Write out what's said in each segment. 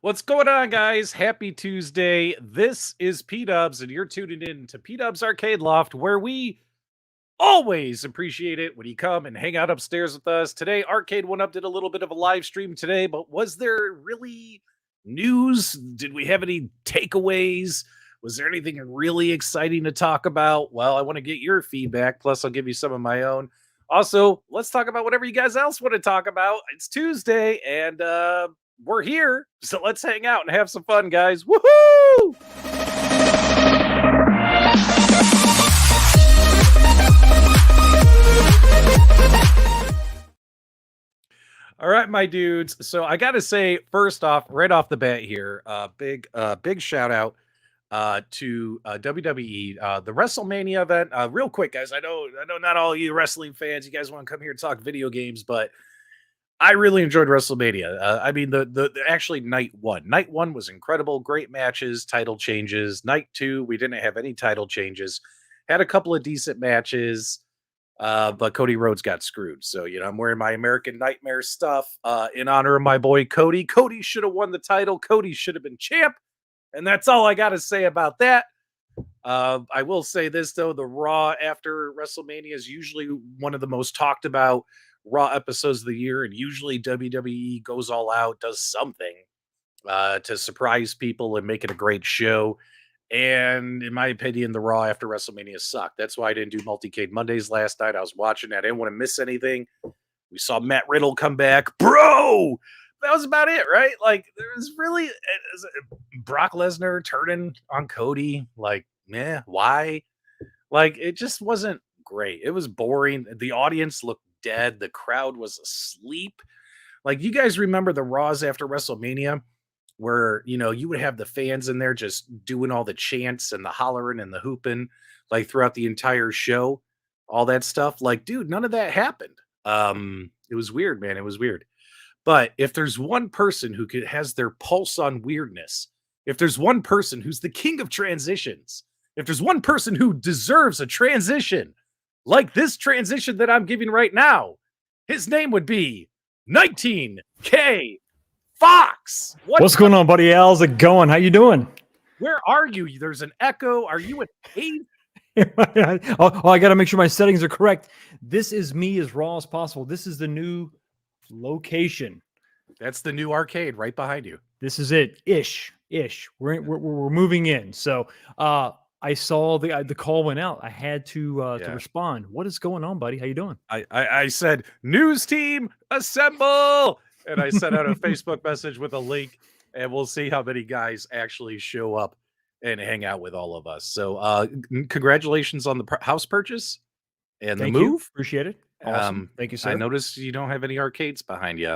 What's going on, guys? Happy Tuesday. This is P-Dubs, and you're tuning in to P-Dubs Arcade Loft, where we always appreciate it when you come and hang out upstairs with us. Today, Arcade One Up did a little bit of a live stream today, but was there really news? Did we have any takeaways? Was there anything really exciting to talk about? Well, I want to get your feedback, plus I'll give you some of my own. Also, let's talk about whatever you guys else want to talk about. It's Tuesday, and we're here, so let's hang out and have some fun, guys. Woohoo! All right, my dudes. So I got to say, first off, right off the bat here, big shout out to WWE, the WrestleMania event. Real quick, guys. I know not all you wrestling fans, you guys want to come here and talk video games, but I really enjoyed WrestleMania. I mean, the actually night one. Night one was incredible. Great matches, title changes. Night two, we didn't have any title changes. Had a couple of decent matches, but Cody Rhodes got screwed. So, I'm wearing my American Nightmare stuff in honor of my boy Cody. Cody should have won the title. Cody should have been champ. And that's all I got to say about that. I will say this, though. The Raw after WrestleMania is usually one of the most talked about Raw episodes of the year, and usually WWE goes all out, does something to surprise people and make it a great show. And in my opinion, the Raw after WrestleMania sucked. That's why I didn't do Multicade Mondays last night. I was watching that. I didn't want to miss anything. We saw Matt Riddle come back. Bro! That was about it, right? Like, there was really Brock Lesnar turning on Cody. Like, why? Like, it just wasn't great. It was boring. The audience looked dead. The crowd was asleep. Like, you guys remember the Raws after WrestleMania where, you would have the fans in there just doing all the chants and the hollering and the hooping, like, throughout the entire show, all that stuff. Like, dude, none of that happened. It was weird, man. It was weird. But if there's one person who has their pulse on weirdness, if there's one person who's the king of transitions, if there's one person who deserves a transition like this transition that I'm giving right now, his name would be 19K Fox. What's going on, buddy? How's it going? How you doing? Where are you? There's an echo. Are you at 8? I got to make sure my settings are correct. This is me as raw as possible. This is the new location. That's the new arcade right behind you. This is it. Ish. We're moving in. So I saw the call went out. I had to respond. What is going on, buddy? How you doing? I said, news team, assemble. And I sent out a Facebook message with a link, and we'll see how many guys actually show up and hang out with all of us. So congratulations on the house purchase and the move. Appreciate it. Awesome. Thank you, sir. I noticed you don't have any arcades behind you.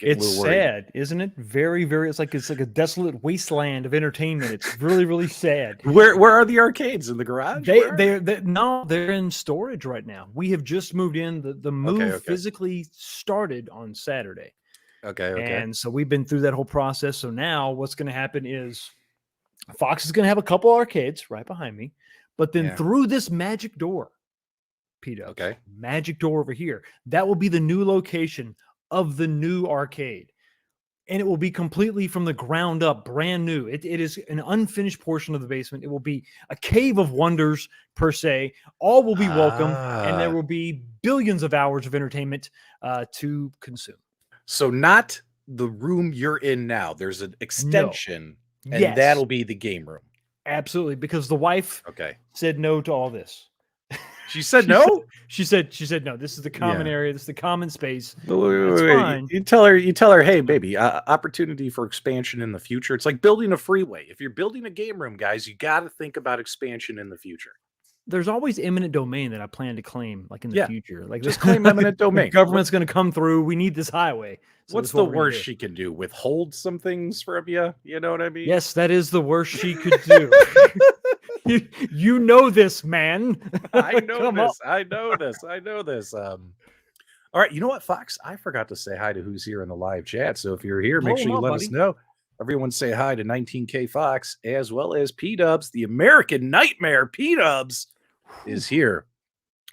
It's sad, isn't it? Very, very. It's like a desolate wasteland of entertainment. It's really, really sad. Where are the arcades? In the garage? They're in storage right now. We have just moved in. The move physically started on Saturday. Okay. And so we've been through that whole process. So now what's going to happen is Fox is going to have a couple arcades right behind me, but then through this magic door, Peter. Magic door over here. That will be the new location of the new arcade. and it will be completely from the ground up, brand new. It is an unfinished portion of the basement. It will be a cave of wonders, per se. All will be welcome, and there will be billions of hours of entertainment to consume. So not the room you're in now. There's an extension, and that'll be the game room. Absolutely, because the wife said no to all this. She said no? She said no. This is the common area. This is the common space. That's fine. You tell her, hey, baby, opportunity for expansion in the future. It's like building a freeway. If you're building a game room, guys, you got to think about expansion in the future. There's always eminent domain that I plan to claim, like in the future. Like just claim eminent domain. The government's going to come through. We need this highway. So what's the worst she can do? Withhold some things from you? You know what I mean? Yes, that is the worst she could do. You know this, man. I know this. I know this. I know this. All right. You know what, Fox? I forgot to say hi to who's here in the live chat. So if you're here, make sure you let us know. Everyone say hi to 19K Fox, as well as P-Dubs, the American Nightmare. P-Dubs is here.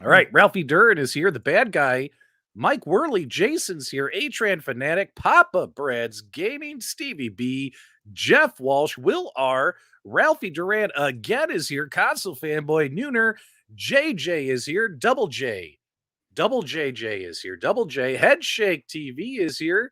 All right. Ralphie Duran is here. The bad guy. Mike Worley. Jason's here. Atran Fanatic. Papa Brad's Gaming. Stevie B. Jeff Walsh. Will R. Ralphie Duran again is here. Console Fanboy Nooner. JJ is here. Double J. Double JJ is here. Double J. Headshake TV is here.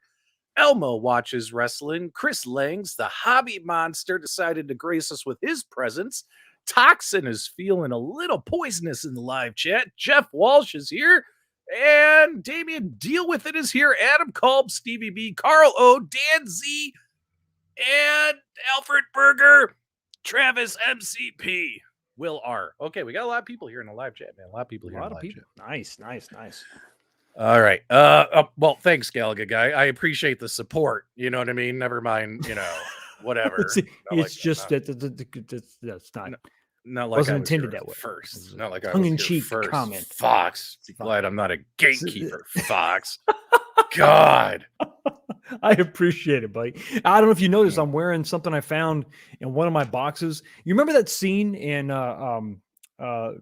Elmo watches wrestling. Chris Langs, the hobby monster, decided to grace us with his presence. Toxin is feeling a little poisonous in the live chat. Jeff Walsh is here. And Damian Deal With It is here. Adam Kolb, Stevie B, Carl O, Dan Z, and Alfred Berger. Travis MCP, Will R. Okay, we got a lot of people here in the live chat, man. A lot of people here. Nice. All right. Well, thanks, Galaga guy. I appreciate the support. You know what I mean? Never mind, whatever. it's just that that's not like wasn't intended that way. First. Not like I was tongue-in-cheek first. comment. Fox. Be glad I'm not a gatekeeper, Fox. God. I appreciate it, buddy. I don't know if you noticed, I'm wearing something I found in one of my boxes. You remember that scene in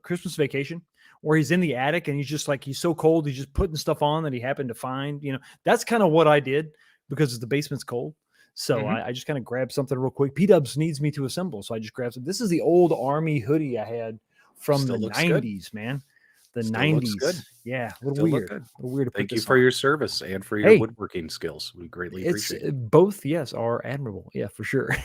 Christmas Vacation where he's in the attic and he's so cold, he's just putting stuff on that he happened to find? That's kind of what I did because the basement's cold. So I just kind of grabbed something real quick. P-Dubs needs me to assemble, so I just grabbed some. This is the old Army hoodie I had from the 90s, man. The Still 90s. Good. Yeah, a little weird. A little weird. Thank you for your service and for your woodworking skills. We greatly appreciate it. Both, yes, are admirable. Yeah, for sure.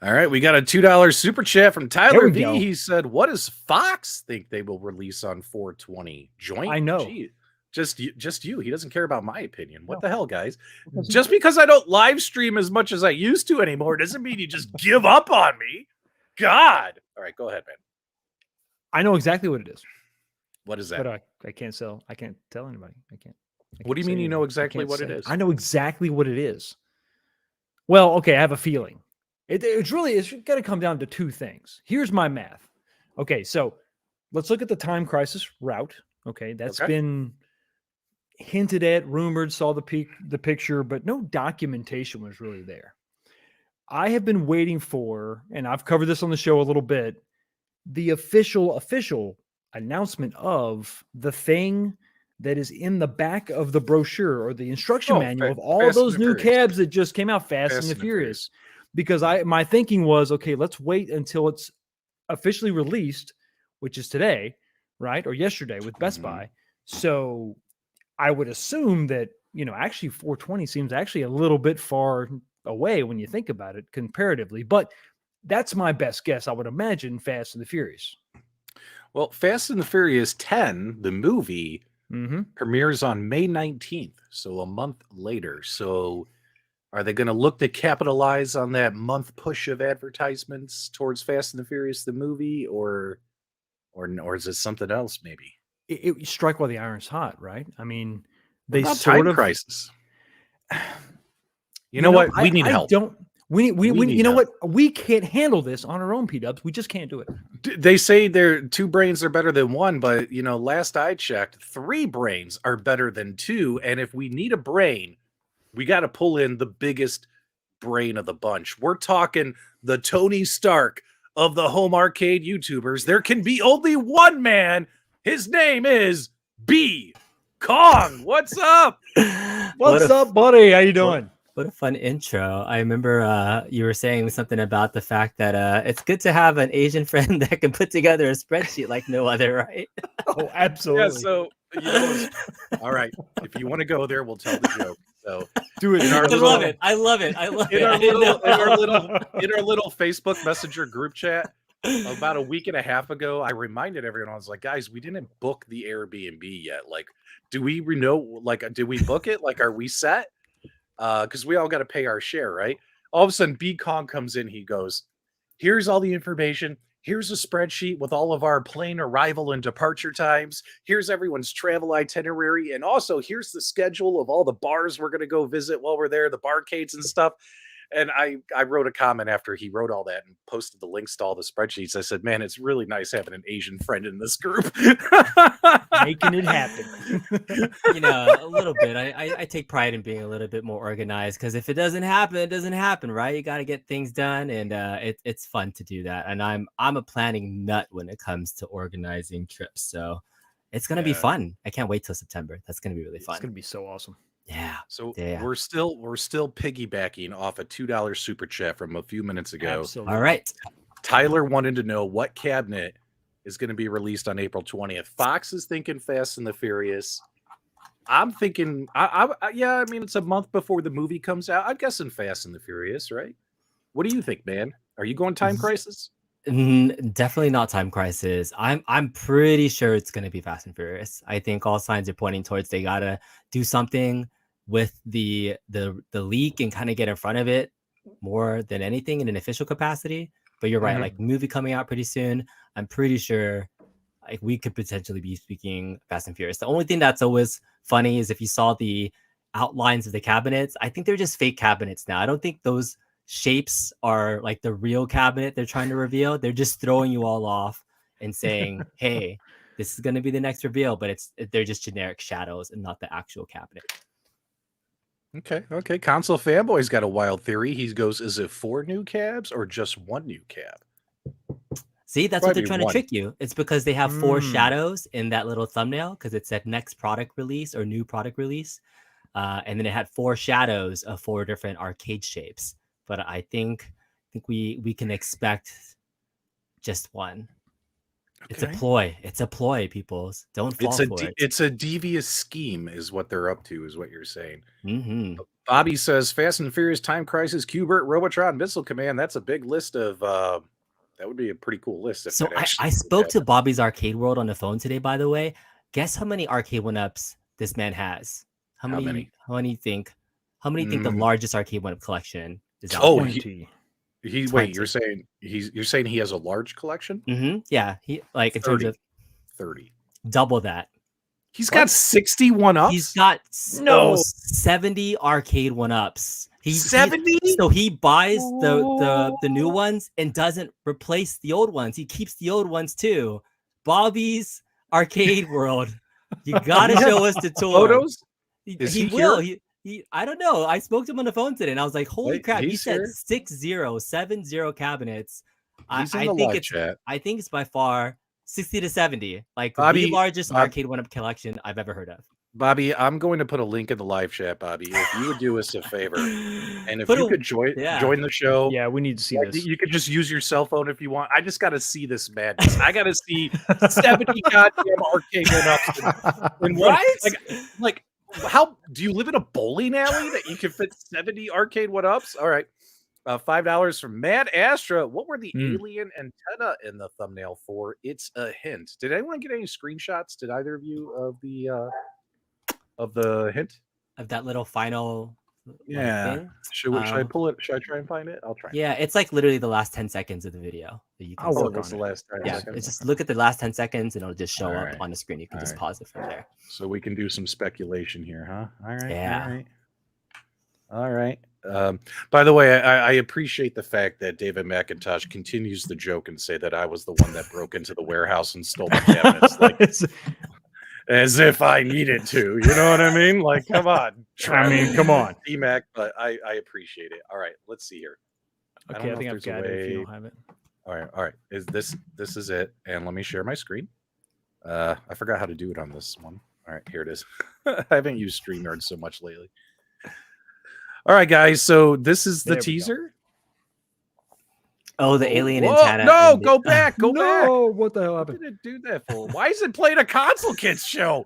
All right, we got a $2 super chat from Tyler V. He said, "What does Fox think they will release on 420? Joint? I know. Gee, just you. He doesn't care about my opinion. What the hell, guys? Just because I don't live stream as much as I used to anymore doesn't mean you just give up on me. God. All right, go ahead, man. I know exactly what it is. What is that? But I can't sell. I can't tell anybody. I can't. What do you mean you know exactly what it is? I know exactly what it is. Well, okay, I have a feeling. It's got to come down to two things. Here's my math. Okay, so let's look at the Time Crisis route. Okay, that's been hinted at, rumored, saw the picture, but no documentation was really there. I have been waiting for, and I've covered this on the show a little bit, the official announcement of the thing that is in the back of the brochure or the instruction manual of all those new cabs that just came out, Fast and the Furious. Because my thinking was, okay, let's wait until it's officially released, which is today, right? Or yesterday with Best Buy. So I would assume that, actually 420 seems actually a little bit far away when you think about it comparatively. But that's my best guess. I would imagine Fast and the Furious. Well, Fast and the Furious 10, the movie, premieres on May 19th, so a month later. So are they going to look to capitalize on that month push of advertisements towards Fast and the Furious, the movie, or is it something else maybe? It strike while the iron's hot, right? I mean, they sort of crisis. You know what? We need help. We you know what? We can't handle this on our own, P-Dubs. We just can't do it. They say two brains are better than one, but last I checked, 3 brains are better than 2. And if we need a brain, we got to pull in the biggest brain of the bunch. We're talking the Tony Stark of the home arcade YouTubers. There can be only one man. His name is B. Kong. What's up? What's up, buddy? How you doing? What a fun intro. I remember you were saying something about the fact that it's good to have an Asian friend that can put together a spreadsheet like no other, right? Oh, Yeah, absolutely. so all right. If you want to go there, we'll tell the joke. So Do it. in our I little love it. I love it. I love in it. our I didn't little in our know. little Facebook Messenger group chat about a week and a half ago, I reminded everyone, I was like, guys, we didn't book the Airbnb yet. Like, do we know? Like, did we book it? Like, are we set? Because we all got to pay our share, right? All of a sudden, B Kong comes in. He goes, "Here's all the information. Here's a spreadsheet with all of our plane arrival and departure times. Here's everyone's travel itinerary, and also here's the schedule of all the bars we're going to go visit while we're there, the barcades and stuff." And I wrote a comment after he wrote all that and posted the links to all the spreadsheets. I said, "Man, it's really nice having an Asian friend in this group." Making it happen. A little bit. I take pride in being a little bit more organized because if it doesn't happen, it doesn't happen, right? You got to get things done, and it's fun to do that. And I'm a planning nut when it comes to organizing trips, so it's gonna be Yeah. fun. I can't wait till September. That's gonna be really It's going fun. to be so awesome. Yeah. So Yeah. we're still piggybacking off a $2 super chat from a few minutes ago. Absolutely. All right. Tyler wanted to know what cabinet is going to be released on April 20th. Fox is thinking Fast and the Furious. I'm thinking, yeah, I mean, it's a month before the movie comes out. I'm guessing Fast and the Furious, right? What do you think, man? Are you going Time Crisis? Definitely not Time Crisis. I'm pretty sure it's gonna be Fast and Furious. I think all signs are pointing towards they gotta do something with the leak and kind of get in front of it more than anything in an official capacity. But you're right, Mhm. like movie coming out pretty soon. I'm pretty sure like we could potentially be speaking Fast and Furious. The only thing that's always funny is if you saw the outlines of the cabinets, I think they're just fake cabinets now. I don't think those shapes are like the real cabinet they're trying to reveal. They're just throwing you all off and saying, "Hey, this is going to be the next reveal," but they're just generic shadows and not the actual cabinet. Okay. Console Fanboy's got a wild theory. He goes, is it 4 new cabs or just 1 new cab? See, that's what Probably they're trying to one. trick you. It's because they have 4 Mm. shadows in that little thumbnail because it said next product release or new product release. And then it had 4 shadows of 4 different arcade shapes. But I think we can expect just one. It's a Okay. ploy. It's a ploy, people. Don't fall for it. It's a devious scheme, is what they're up to, is what you're saying. Mm-hmm. Bobby says Fast and Furious, Time Crisis, Qbert, Robotron, Missile Command. That's a big list of. That would be a pretty cool list. If So that actually I spoke to Bobby's Arcade World on the phone today, by the way. Guess how many arcade one-ups this man has? How many? How many think the largest arcade one-up collection is out? Oh, 20. wait, you're saying he has a large collection? Mm-hmm. Yeah, he like in 30. terms of 30. double that. He's got 61 ups. He's got almost 70 arcade one-ups. 70? So he buys the new ones and doesn't replace the old ones. He keeps the old ones too. Bobby's Arcade World. You gotta show us the tour. Photos? He will. He I don't know. I spoke to him on the phone today and I was like, holy crap, he said 70 cabinets. He's in the live chat. I think it's by far 60 to 70. Like Bobby, the largest arcade one-up collection I've ever heard of. Bobby, I'm going to put a link in the live chat, Bobby. If you would do us a favor, and if you could join the show. Yeah, we need to see this. You could just use your cell phone if you want. I just got to see this madness. I got to see 70 goddamn arcade one-ups in one. Right? Like, how do you live in a bowling alley that you can fit 70 arcade one-ups? All right. $5 from Mad Astra. What were the alien antenna in the thumbnail for? It's a hint. Did anyone get any screenshots? Did either of you of the hint? Of that little final thing? Should I pull it? Should I try and find it? I'll try. Yeah, it's like literally the last 10 seconds of the video that you can I'll work on the last 10 seconds. It's just look at the last 10 seconds and it'll just show up on the screen. You can just pause it from there. So we can do some speculation here, huh? All right. Yeah. All right. By the way, I appreciate the fact that David McIntosh continues the joke and say that I was the one that broke into the warehouse and stole the cabinets, like, as if I needed to. You know what I mean? Like, come on. Come on. D-Mac, but I appreciate it. All right, let's see here. Okay, I think I've got it if you don't have it. All right. This is it. And let me share my screen. I forgot how to do it on this one. All right, here it is. I haven't used StreamYard so much lately. All right, guys. So this is the There we go. teaser. Oh, the alien Whoa, antenna. no, and the- go back, go back. No, what the hell What happened? did it do that for? Why is it playing a Console Kids show?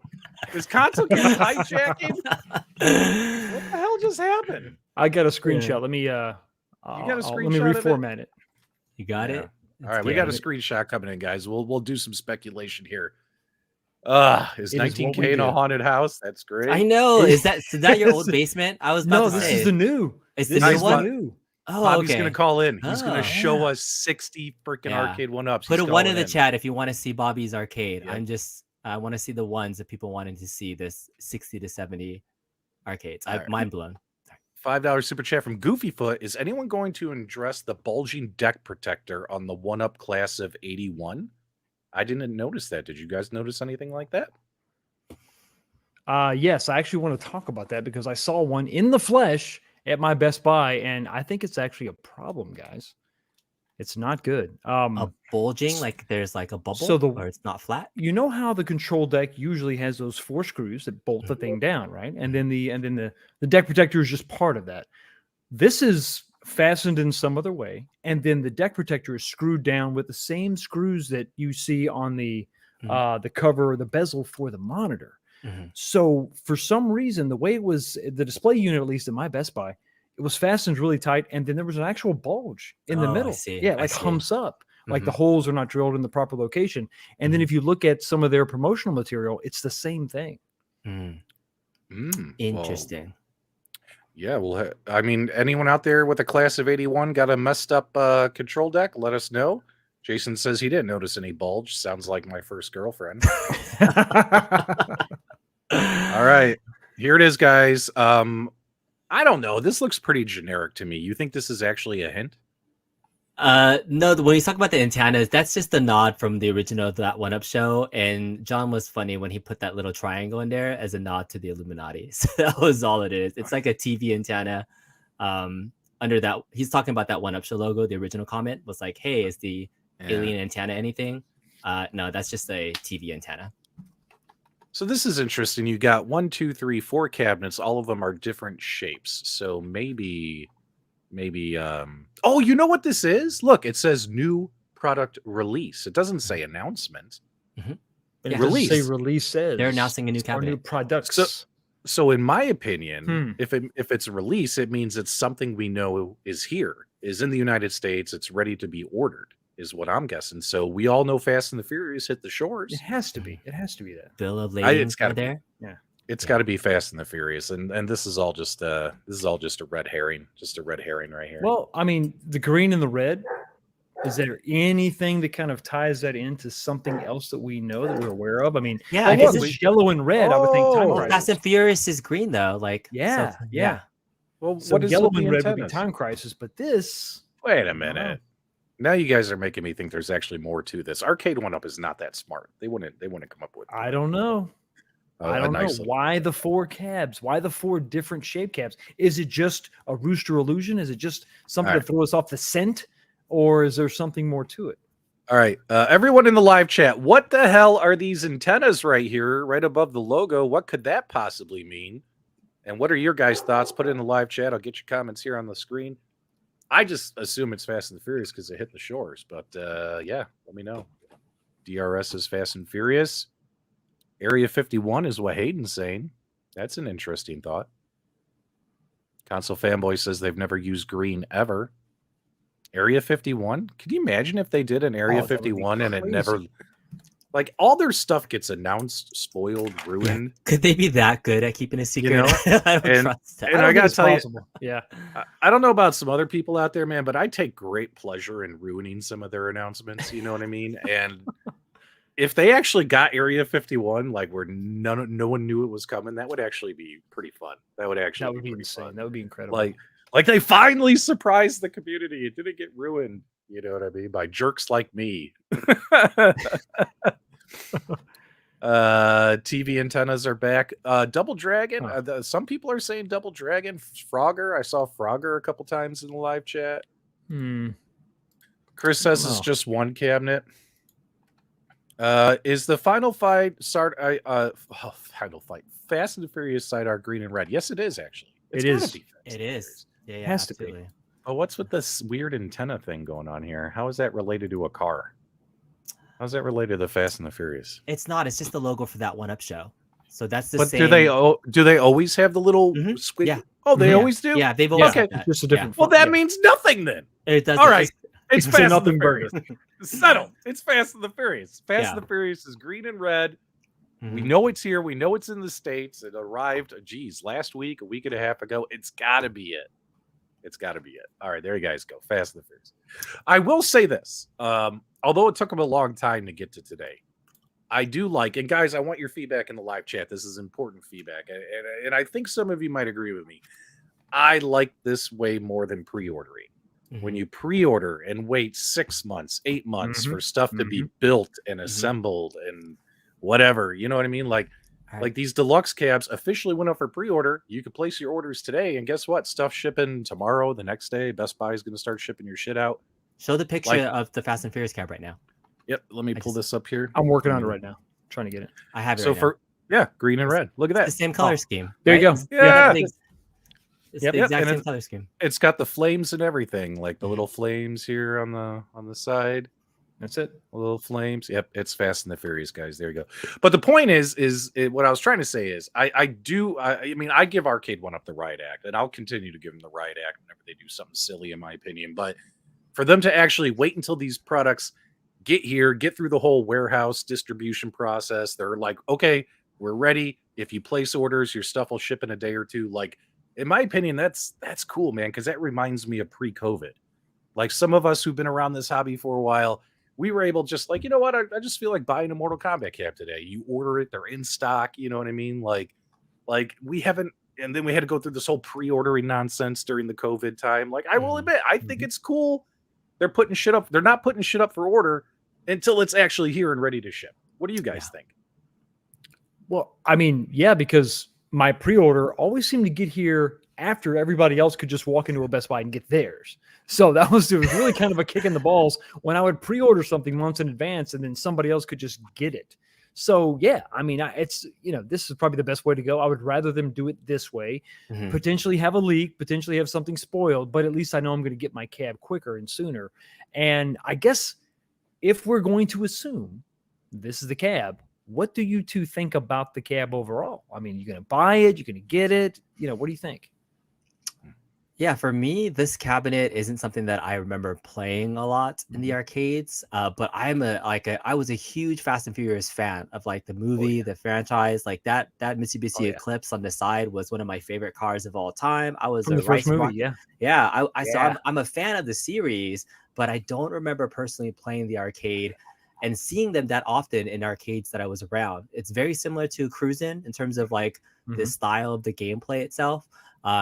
Is Console Kids hijacking? What the hell just happened? I got a screenshot. Let me got a let me screenshot of it? reformat it. You got Yeah. it. All right, we got a screenshot coming in, guys. We'll do some speculation here. Is It is what 19K we in a do. haunted house? That's great. I know. Is that your old Yes. basement? I was about No, to this say. is the new. It's This the new is one? new. Oh, Bobby's okay. gonna call in. He's gonna Oh, show yeah. us 60 freaking Yeah. arcade one-ups. Put He's a one in calling the chat if you want to see Bobby's arcade. Yep. I want to see the ones that people wanted to see this 60 to 70 arcades. All I'm right. mind blown. $5 super chat from Goofyfoot. Is anyone going to address the bulging deck protector on the one-up class of 81? I didn't notice that. Did you guys notice anything like that? Yes, I actually want to talk about that because I saw one in the flesh at my Best Buy, and I think it's actually a problem, guys. It's not good. A bulging, like there's like a bubble, so the- or it's not flat. You know how the control deck usually has those 4 screws that bolt the thing down, right? And then the deck protector is just part of that. This is fastened in some other way, and then the deck protector is screwed down with the same screws that you see on the cover or the bezel for the monitor. So for some reason, the way it was, the display unit, at least in my Best Buy, it was fastened really tight, and then there was an actual bulge in the Oh, I middle. see, Yeah, I like see. humps up, like the holes are not drilled in the proper location. And then Mhm. if you look at some of their promotional material, it's the same thing. Interesting. Yeah, well, I mean, anyone out there with a class of 81 got a messed up control deck? Let us know. Jason says he didn't notice any bulge. Sounds like my first girlfriend. All right, here it is, guys. I don't know. This looks pretty generic to me. You think this is actually a hint? No, when you talk about the antennas, that's just a nod from the original That One Up show. And John was funny when he put that little triangle in there as a nod to the Illuminati. So that was all it is. It's like a TV antenna. Under that, he's talking about That One Up show logo. The original comment was like, "Hey, is the alien antenna anything?" No, that's just a TV antenna. So this is interesting. You got 1, 2, 3, 4 cabinets. All of them are different shapes. So maybe oh, you know what this is? Look, it says new product release. It doesn't say announcement. And Yeah. it doesn't Release. say release says They're announcing a new or new cabinet. products. So in my opinion, if it's a release, it means it's something we know is here, is in the United States, it's ready to be ordered, is what I'm guessing. So we all know Fast and the Furious hit the shores. It has to be. It has to be that. Bill of lading it's gotta be. there. It's got to be Fast and the Furious, and this is all just a red herring, right here. Well, I mean, the green and the red. Is there anything that kind of ties that into something else that we know that we're aware of? I mean, Yeah, I I guess guess it's yellow and red. I would think Time Oh, Well, Crisis. Fast and Furious is green though. Like, Yeah, so, yeah. Well, So what is yellow with the and red would be antennas? Time Crisis, but this. Wait a know. minute. Now you guys are making me think there's actually more to this. Arcade One Up is not that smart. They wouldn't come up with. I don't know. I a don't know nice little- why the 4 cabs. Why the 4 different shape cabs? Is it just a rooster illusion? Is it just something All to throw us off the scent, or is there something more to it? All right, everyone in the live chat, what the hell are these antennas right here, right above the logo? What could that possibly mean? And what are your guys' thoughts? Put it in the live chat. I'll get your comments here on the screen. I just assume it's Fast and the Furious because it hit the shores. But yeah, let me know. DRS is Fast and Furious. Area 51 is what Hayden's saying. That's an interesting thought. Console Fanboy says they've never used green ever. Area 51? Can you imagine if they did an Area Oh, that would be 51 and it never... crazy. Like, all their stuff gets announced, spoiled, ruined. could they be that good at keeping a secret? know, I don't and- trust that. and I don't I think gotta it's tell you- possible. Yeah. I don't know about some other people out there, man, but I take great pleasure in ruining some of their announcements. You know what I mean? And if they actually got Area 51, like where no one knew it was coming, that would actually be pretty fun. That would actually That would be pretty insane. fun. That would be incredible. Like they finally surprised the community. It didn't get ruined. You know what I mean? By jerks like me. TV antennas are back. Double Dragon. Some people are saying Double Dragon. Frogger. I saw Frogger a couple times in the live chat. Chris says it's Oh. just one cabinet. Is the final fight Fast and the Furious side art green and red? Yes, it is actually. It's It gotta is. be Fast It and is. Furious. Yeah, Has to be. absolutely. Oh, what's with this weird antenna thing going on here? How is that related to a car? How's that related to the Fast and the Furious? It's not. It's just the logo for that one up show. So that's the But same. do they always have the little Mhm. squiggle? Yeah. Oh, they Mhm. always do. Yeah, they've always Yeah, had Okay. that. it's just a Yeah. different. Well, font, that yeah. means nothing then. It does. All right, it's Say Fast and the nothing Furious. burger. Settled. It's Fast and the Furious. Fast Yeah. and the Furious is green and red. We Mhm. know it's here. We know it's in the States. It arrived, last week, a week and a half ago. It's got to be it. It's got to be it. All right, there you guys go. Fast and the Furious. I will say this. Although it took them a long time to get to today, I do like, and guys, I want your feedback in the live chat. This is important feedback. And I think some of you might agree with me. I like this way more than pre-ordering. When Mhm. you pre-order and wait 6 months, 8 months Mhm. for stuff to be built and assembled and whatever, you know what I mean? Like All like right. these deluxe cabs officially went up for pre-order. You could place your orders today, and guess what? Stuff shipping tomorrow, the next day. Best Buy is going to start shipping your shit out. Show the picture Like, of the Fast and Furious cab right now. yep. Let me I pull just- this up here. I'm working on it right now, trying to get it. I have it So right now. for green and red. Look at It's that. the same color Oh, scheme. There you right? go. It's, Yeah. it's Yep. the Yep, exact and same it's- color scheme. It's got the flames and everything, like the Mhm. little flames here on the side. That's it. Little flames. Yep, it's Fast and the Furious, guys. There you go. But the point is what I was trying to say is, I mean, I give Arcade One Up the riot act, and I'll continue to give them the riot act whenever they do something silly, in my opinion. But for them to actually wait until these products get here, get through the whole warehouse distribution process, they're like, okay, we're ready. If you place orders, your stuff will ship in a day or two. Like, in my opinion, that's cool, man, because that reminds me of pre-COVID. Like, some of us who've been around this hobby for a while, we were able just like, you know what? I just feel like buying a Mortal Kombat cap today. You order it, they're in stock. You know what I mean? Like we haven't, and then we had to go through this whole pre-ordering nonsense during the COVID time. Like, I will Mhm. admit, I think it's cool. They're putting shit up. They're not putting shit up for order until it's actually here and ready to ship. What do you guys think? Well, I mean, yeah, because my pre-order always seemed to get here after everybody else could just walk into a Best Buy and get theirs. So it was really kind of a kick in the balls when I would pre-order something months in advance and then somebody else could just get it. So yeah, I mean, it's, you know, this is probably the best way to go. I would rather them do it this way, Mhm. potentially have a leak, potentially have something spoiled, but at least I know I'm going to get my cab quicker and sooner. And I guess if we're going to assume this is the cab, what do you two think about the cab overall? I mean, you're going to buy it, you're going to get it. You know, what do you think? Yeah, for me, this cabinet isn't something that I remember playing a lot in the arcades. But I was a huge Fast and Furious fan of like the movie, the franchise. Like that Mitsubishi Eclipse on the side was one of my favorite cars of all time. I was From a the first Rice movie, Rock- yeah. Yeah, so Yeah. I'm a fan of the series, but I don't remember personally playing the arcade and seeing them that often in arcades that I was around. It's very similar to Cruisin' in terms of like the style of the gameplay itself.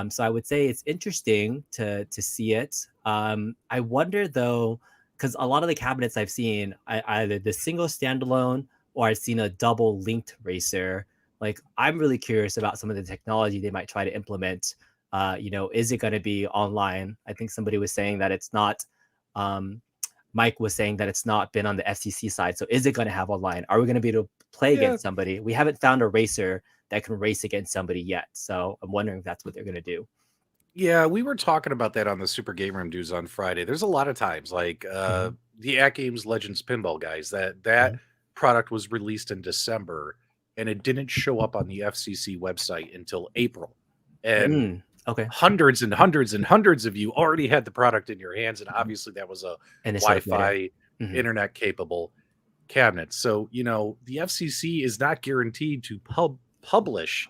So I would say it's interesting to see it. I wonder though, because a lot of the cabinets I've seen, either the single standalone or I've seen a double linked racer. Like, I'm really curious about some of the technology they might try to implement. Is it going to be online? I think somebody was saying that it's not. Mike was saying that it's not been on the FCC side. So is it going to have online? Are we going to be able to play against somebody? We haven't found a racer that can race against somebody yet. So I'm wondering if that's what they're going to do. Yeah, we were talking about that on the Super Game Room Dudes on Friday. There's a lot of times, like the AtGames Legends Pinball guys, that product was released in December, and it didn't show up on the FCC website until April. And Okay. hundreds and hundreds and hundreds of you already had the product in your hands, and obviously that was a And it showed up later. Wi-Fi internet capable cabinet. So, you know, the FCC is not guaranteed to publish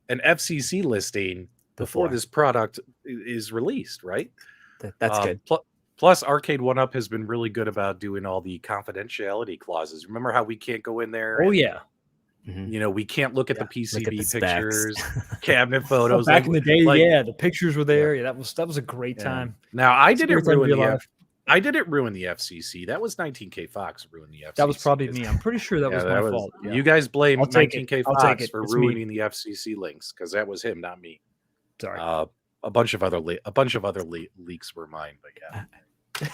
an FCC listing before this product is released, right? That's good. Plus, Arcade One Up has been really good about doing all the confidentiality clauses. Remember how we can't go in there? Oh, and, yeah. You know, we can't look at the PCB the specs. pictures, cabinet photos. Back in the day, like, the pictures were there. Yeah, that was a great time. Now, I It's a didn't great time to ruin be the alive. I didn't ruin the FCC. That was 19K Fox ruined the FCC. That was probably me. I'm pretty sure that was my fault. Yeah. You guys blame I'll take it. 19K I'll take Fox it. for It's me. ruining the FCC links, because that was him, not me. Sorry. A bunch of other leaks were mine, but yeah.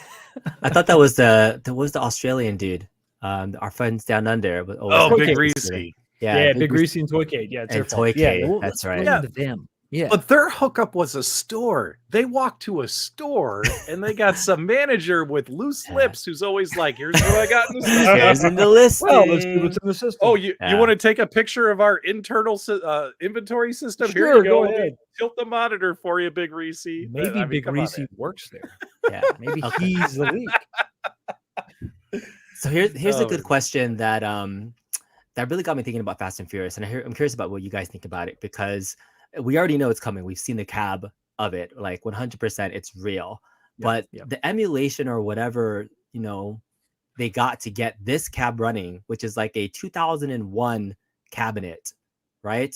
I thought that was the Australian dude. Our friends down under. Oh, Big Toycade. Greasy. Yeah, Big Greasy and Toycade. Yeah, it's their And fault. Toycade, well, that's let's right. blame them. Yeah. But their hookup was a store. They walked to a store and they got some manager with loose lips who's always like, "Here's what I got in the system." Here's in the Well, let's see what's listing. in the system. Oh, you Yeah. want to take a picture of our internal inventory system? Here Sure, you go. go Let me ahead. tilt the monitor for you, Big Reese. Maybe I mean, Big come on, Reese man. works there. Yeah. Maybe Okay. he's the leak. So here's a Oh, good man. question that that really got me thinking about Fast and Furious, and I'm curious about what you guys think about it, because we already know it's coming. We've seen the cab of it, like 100%, it's real. But the emulation or whatever, you know, they got to get this cab running, which is like a 2001 cabinet, right?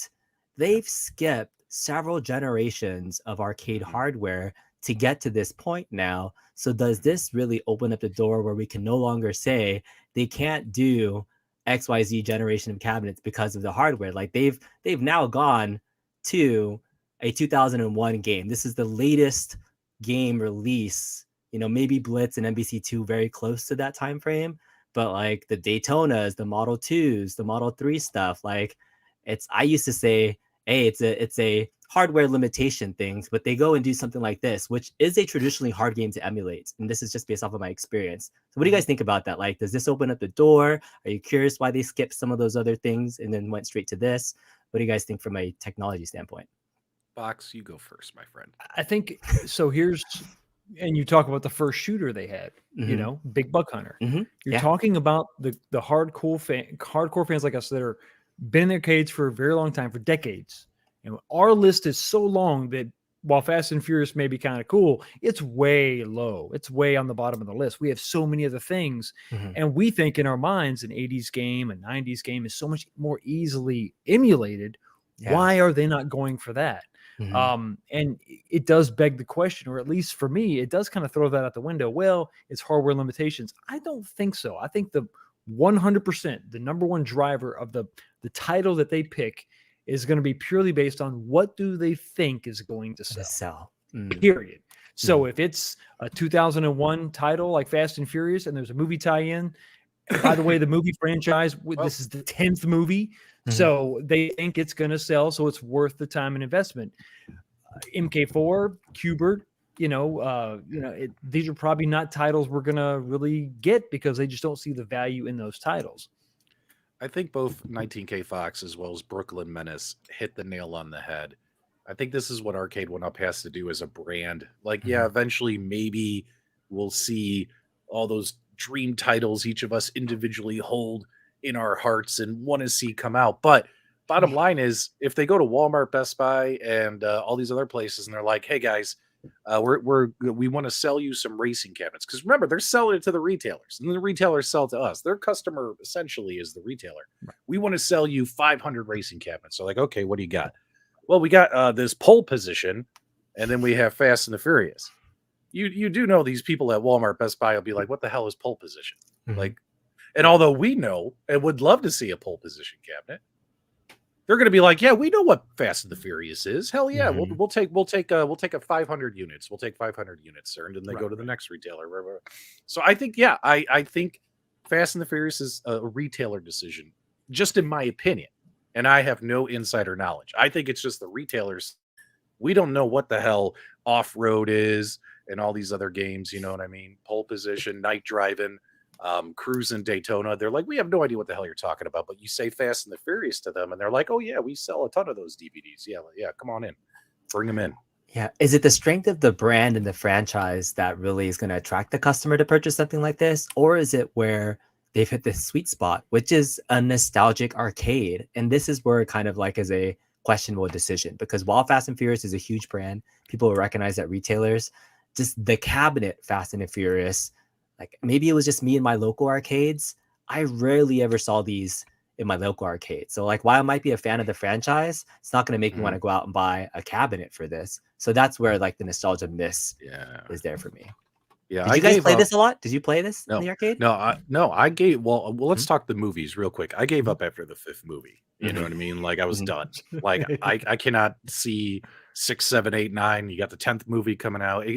They've skipped several generations of arcade hardware to get to this point now. So does this really open up the door where we can no longer say they can't do XYZ generation of cabinets because of the hardware? Like they've now gone to a 2001 game. This is the latest game release. You know, maybe Blitz and NBC2 very close to that time frame, but like the Daytonas, the Model 2s, the Model 3 stuff, like I used to say, hey, it's a hardware limitation things, but they go and do something like this, which is a traditionally hard game to emulate. And this is just based off of my experience. So what do you guys think about that? Like, does this open up the door? Are you curious why they skipped some of those other things and then went straight to this? What do you guys think from a technology standpoint? Box, you go first, my friend. I think so. And you talk about the first shooter they had, you know, Big Buck Hunter. You're talking about the hardcore fans like us that are been in the arcades for a very long time, for decades. And our list is so long that while Fast and Furious may be kind of cool, it's way low. It's way on the bottom of the list. We have so many other things. And we think in our minds an 80s game, a 90s game is so much more easily emulated. Why are they not going for that? And it does beg the question, or at least for me, it does kind of throw that out the window. Well, it's hardware limitations. I don't think so. I think the 100%, the number one driver of the title that they pick is going to be purely based on what do they think is going to sell. Period. So if it's a 2001 title like Fast and Furious and there's a movie tie-in, by the way, the movie franchise, this is the 10th movie. So they think it's going to sell, so it's worth the time and investment. MK4, Qbert, these are probably not titles we're going to really get because they just don't see the value in those titles. I think both 19K Fox as well as Brooklyn Menace hit the nail on the head. I think this is what Arcade 1-Up has to do as a brand. Like, yeah, eventually maybe we'll see all those dream titles each of us individually hold in our hearts and want to see come out. But bottom line is, if they go to Walmart, Best Buy, and all these other places, and they're like, "Hey guys, we want to sell you some racing cabinets," because remember, they're selling it to the retailers, and the retailers sell to us. Their customer essentially is the retailer. We want to sell you 500 racing cabinets. So like, okay, what do you got? Well, we got this pole position, and then we have Fast and the Furious. You do know these people at Walmart, Best Buy will be like, "What the hell is pole position?" Like. And although we know and would love to see a pole position cabinet, they're going to be like, "Yeah, we know what Fast and the Furious is. Hell yeah, we'll take a 500 units. We'll take 500 units, sir." And then they go to the next retailer. So I think, I think Fast and the Furious is a retailer decision, just in my opinion. And I have no insider knowledge. I think it's just the retailers. We don't know what the hell off-road is and all these other games. You know what I mean? Pole position, night driving. Cruising Daytona, they're like, we have no idea what the hell you're talking about, but you say Fast and the Furious to them and they're like, oh yeah, we sell a ton of those DVDs. Yeah, come on in, bring them in. Yeah, is it the strength of the brand and the franchise that really is going to attract the customer to purchase something like this, or is it where they've hit this sweet spot, which is a nostalgic arcade? And this is where it kind of like is a questionable decision, because while Fast and Furious is a huge brand, people will recognize that retailers, just the cabinet Fast and Furious, like maybe it was just me in my local arcades. I rarely ever saw these in my local arcade. So like, while I might be a fan of the franchise, it's not going to make me want to go out and buy a cabinet for this. So that's where like the nostalgia miss is there for me. Yeah. Did you guys play this a lot? Did you play this in the arcade? No, I gave, well, let's talk the movies real quick. I gave up after the 5th movie. You know what I mean? Like I was done. Like I cannot see 6, 7, 8, 9. You got the 10th movie coming out.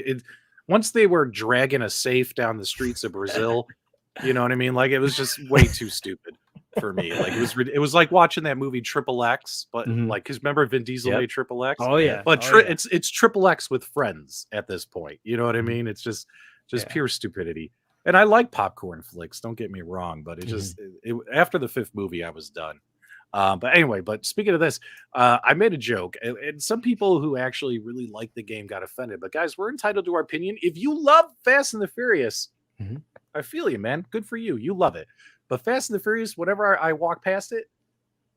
Once they were dragging a safe down the streets of Brazil, you know what I mean? Like it was just way too stupid. for me. Like it was like watching that movie Triple X, but Mhm. like because remember Vin Diesel Yep. made Triple X, Oh yeah, but oh, yeah. it's Triple X with friends at this point. You know what I Mhm. mean? It's just Yeah. pure stupidity. And I like popcorn flicks. Don't get me wrong, but it just after the fifth movie, I was done. But anyway, but speaking of this, I made a joke, and some people who actually really like the game got offended. But guys, we're entitled to our opinion. If you love Fast and the Furious, Mhm. I feel you, man. Good for you. You love it. But Fast and the Furious, whenever I walk past it,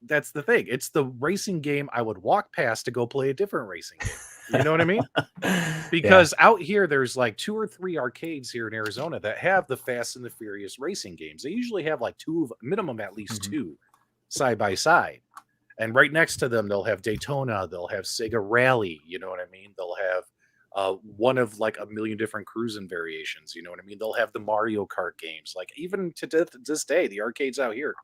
that's the thing. It's the racing game I would walk past to go play a different racing game. You know what I mean? Yeah. Because out here, there's like 2 or 3 arcades here in Arizona that have the Fast and the Furious racing games. They usually have like 2 of minimum, at least Mhm. 2 side by side. And right next to them, they'll have Daytona, they'll have Sega Rally. You know what I mean? They'll have one of like a million different cruising variations. You know what I mean? They'll have the Mario Kart games. Like even to this day, the arcades out here.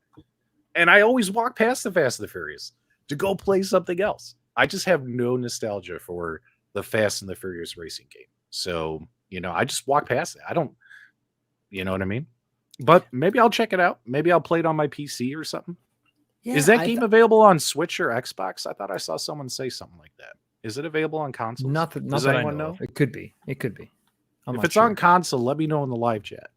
And I always walk past the Fast and the Furious to go play something else. I just have no nostalgia for the Fast and the Furious racing game. So, you know, I just walk past it. I don't, you know what I mean? But maybe I'll check it out. Maybe I'll play it on my PC or something. Yeah, Is that game available on Switch or Xbox? I thought I saw someone say something like that. Is it available on consoles? not Does that I anyone know know? of. It could be. It could be. I'm If not it's sure. on console, let me know in the live chat.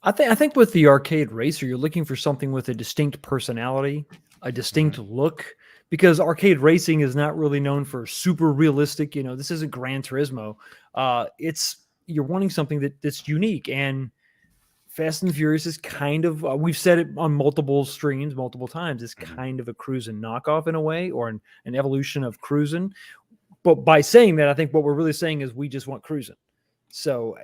I think with the arcade racer, you're looking for something with a distinct personality, a distinct look, because arcade racing is not really known for super realistic. You know, this isn't Gran Turismo. You're wanting something that's unique, and Fast and Furious is kind of we've said it on multiple streams multiple times. It's Mhm. kind of a cruising knockoff in a way, or an evolution of cruising. But by saying that, I think what we're really saying is we just want cruising. So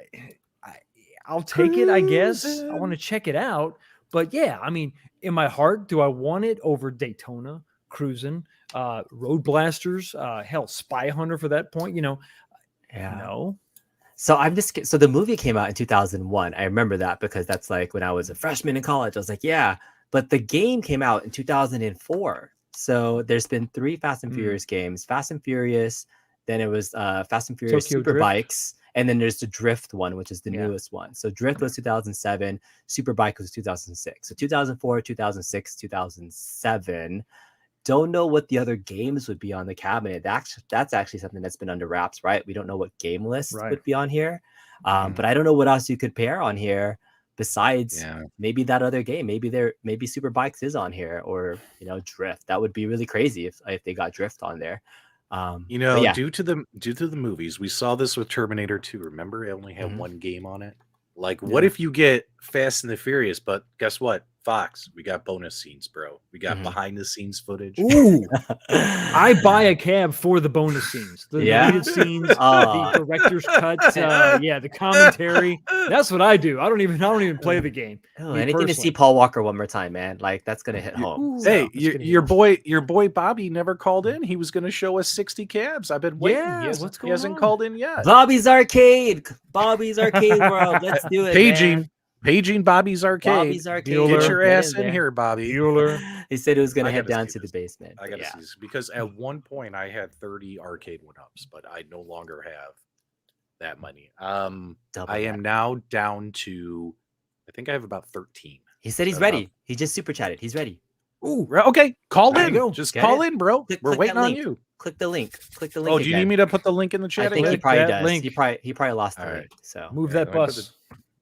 I'll take it, I guess. I want to check it out. But yeah, I mean, in my heart, do I want it over Daytona, cruising, Road Blasters, hell, Spy Hunter for that point? You know, Yeah. no. So so the movie came out in 2001. I remember that because that's like when I was a freshman in college. I was like, yeah, but the game came out in 2004. So there's been 3 Fast and Furious games. Fast and Furious, then it was Fast and Furious Tokyo Super Drift. Bikes, and then there's the Drift one, which is the Yeah. newest one. So Drift was 2007, Super Bike was 2006. So 2004, 2006, 2007. Don't know what the other games would be on the cabinet. That's actually something that's been under wraps, right? We don't know what game list Right. would be on here. But I don't know what else you could pair on here besides Yeah. maybe that other game. Maybe Super Bikes is on here, or Drift. That would be really crazy if they got Drift on there. You but know, yeah, due to the movies, we saw this with Terminator 2. Remember, it only had Mhm. one game on it. Like, what Yeah. if you get Fast and the Furious, but guess what? Fox, we got bonus scenes, bro. We got Mhm. behind the scenes footage. Ooh, I buy a cab for the bonus scenes, the Yeah? deleted scenes, Oh. the director's cut, the commentary. That's what I do. I don't even play the game. Oh, Me anything to see personally. Paul Walker one more time, man. Like that's gonna hit home. Ooh. So. Hey, Let's get your here. your boy Bobby never called in. He was going to show us 60 cabs. I've been waiting. Yeah, He what's hasn't going on? called in yet. Bobby's Arcade World. Let's do it, man. Paging Bobby's Arcade. Bobby's Arcade Bueller. Get World. your Get ass in there. here, Bobby. Bueller. He said he was gonna I head gotta down see to the this. basement. I but gotta yeah. see this because at one point I had 30 arcade one-ups, but I no longer have that money. Double I that. am now down to, I think I have about 13. He said he's About- ready. He just super chatted. He's ready. Ooh, Okay, call There you in. go. Just Get call it? in, bro. Click We're waiting that on link. you. Click the link. Click the link. Oh, do you need me to put the link in the I chat think he again? probably that does. link. He probably lost the All right. link. So move Yeah, that let me put bus.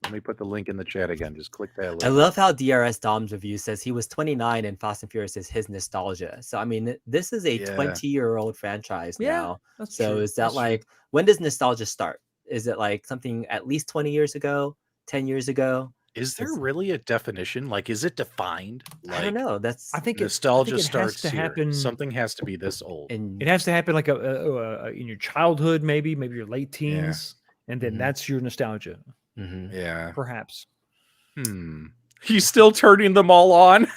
Let me put the link in the chat again. Just click that link. I love how DRS Dom's review says he was 29 and Fast and Furious is his nostalgia. So I mean, this is a Yeah. 20-year-old franchise Yeah, now. that's So true. is that That's true. like when does nostalgia start? Is it like something at least 20 years ago, 10 years ago? Is there It's- really a definition? Like, is it defined? Like, I don't know. That's I think nostalgia it has starts to here. happen. Something has to be this old. in It has to happen like in your childhood, maybe your late teens, and then Mhm. that's your nostalgia, Mhm. Yeah. perhaps. He's still turning them all on.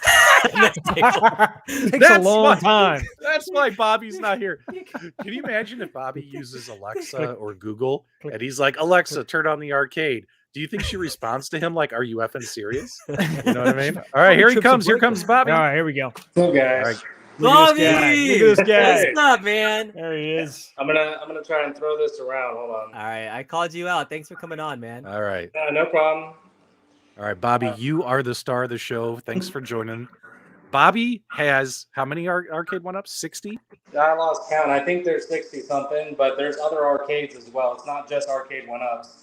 Takes a That's long why- time. That's why Bobby's not here. Can you imagine if Bobby uses Alexa or Google Click. and he's like, Alexa, turn on the arcade? Do you think she responds to him like, are you effing serious? You know what I mean? All right, here he comes. Here comes Bobby. All right, here we go. What's up, guys? All right. Look at Bobby! this guy. Look at this guy. What's up, man? There he is. I'm gonna try and throw this around. Hold on. All right, I called you out. Thanks for coming on, man. All right. No problem. All right, Bobby, you are the star of the show. Thanks for joining. Bobby has how many arcade one-ups? 60? I lost count. I think there's 60 something, but there's other arcades as well. It's not just arcade one-ups.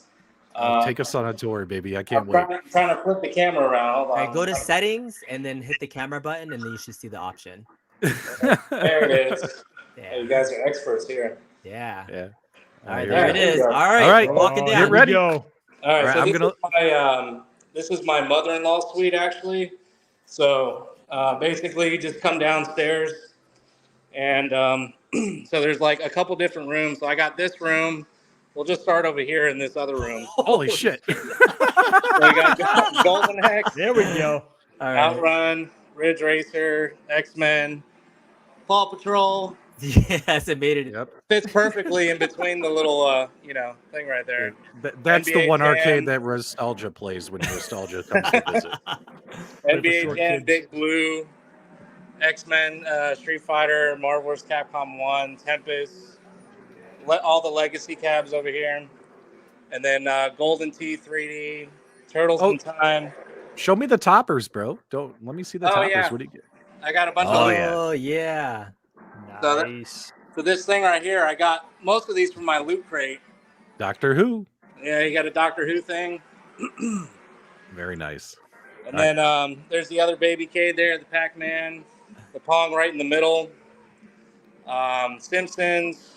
Take us on a tour, baby. I I'm can't wait. trying to flip the camera around. Hold All on. right, go to settings and then hit the camera button, and then you should see the option. There it is. Yeah. Hey, you guys are experts here. Yeah. Yeah. All right, Here there we it go. is. go. All right, All right, walk it Oh, down. get ready. Go. All right, All right, so I'm this is my mother-in-law suite actually. So basically, you just come downstairs, and so there's like a couple different rooms. So I got this room. We'll just start over here in this other room. Holy shit. So we got Golden Hex, There we go. All right. Outrun, Ridge Racer, X-Men, Paw Patrol. Yes, it made it. Yep. Fits perfectly in between the little thing right there. That's the NBA one Jam. arcade that Nostalgia plays when Nostalgia comes to visit. NBA short Jam, kids. Big Blue, X-Men, Street Fighter, Marvel vs. Capcom 1, Tempest, all the legacy cabs over here. And then Golden Tee 3D, Turtles in Time. Show me the toppers, bro. Don't let me see the Oh, toppers. yeah. What do you get? I got a bunch Oh, of yeah. Oh, yeah. So that- Nice. So this thing right here, I got most of these from my loot crate. Doctor Who. Yeah, you got a Doctor Who thing. Very nice. And then there's the other baby cade there, the Pac-Man, the Pong right in the middle, Simpsons,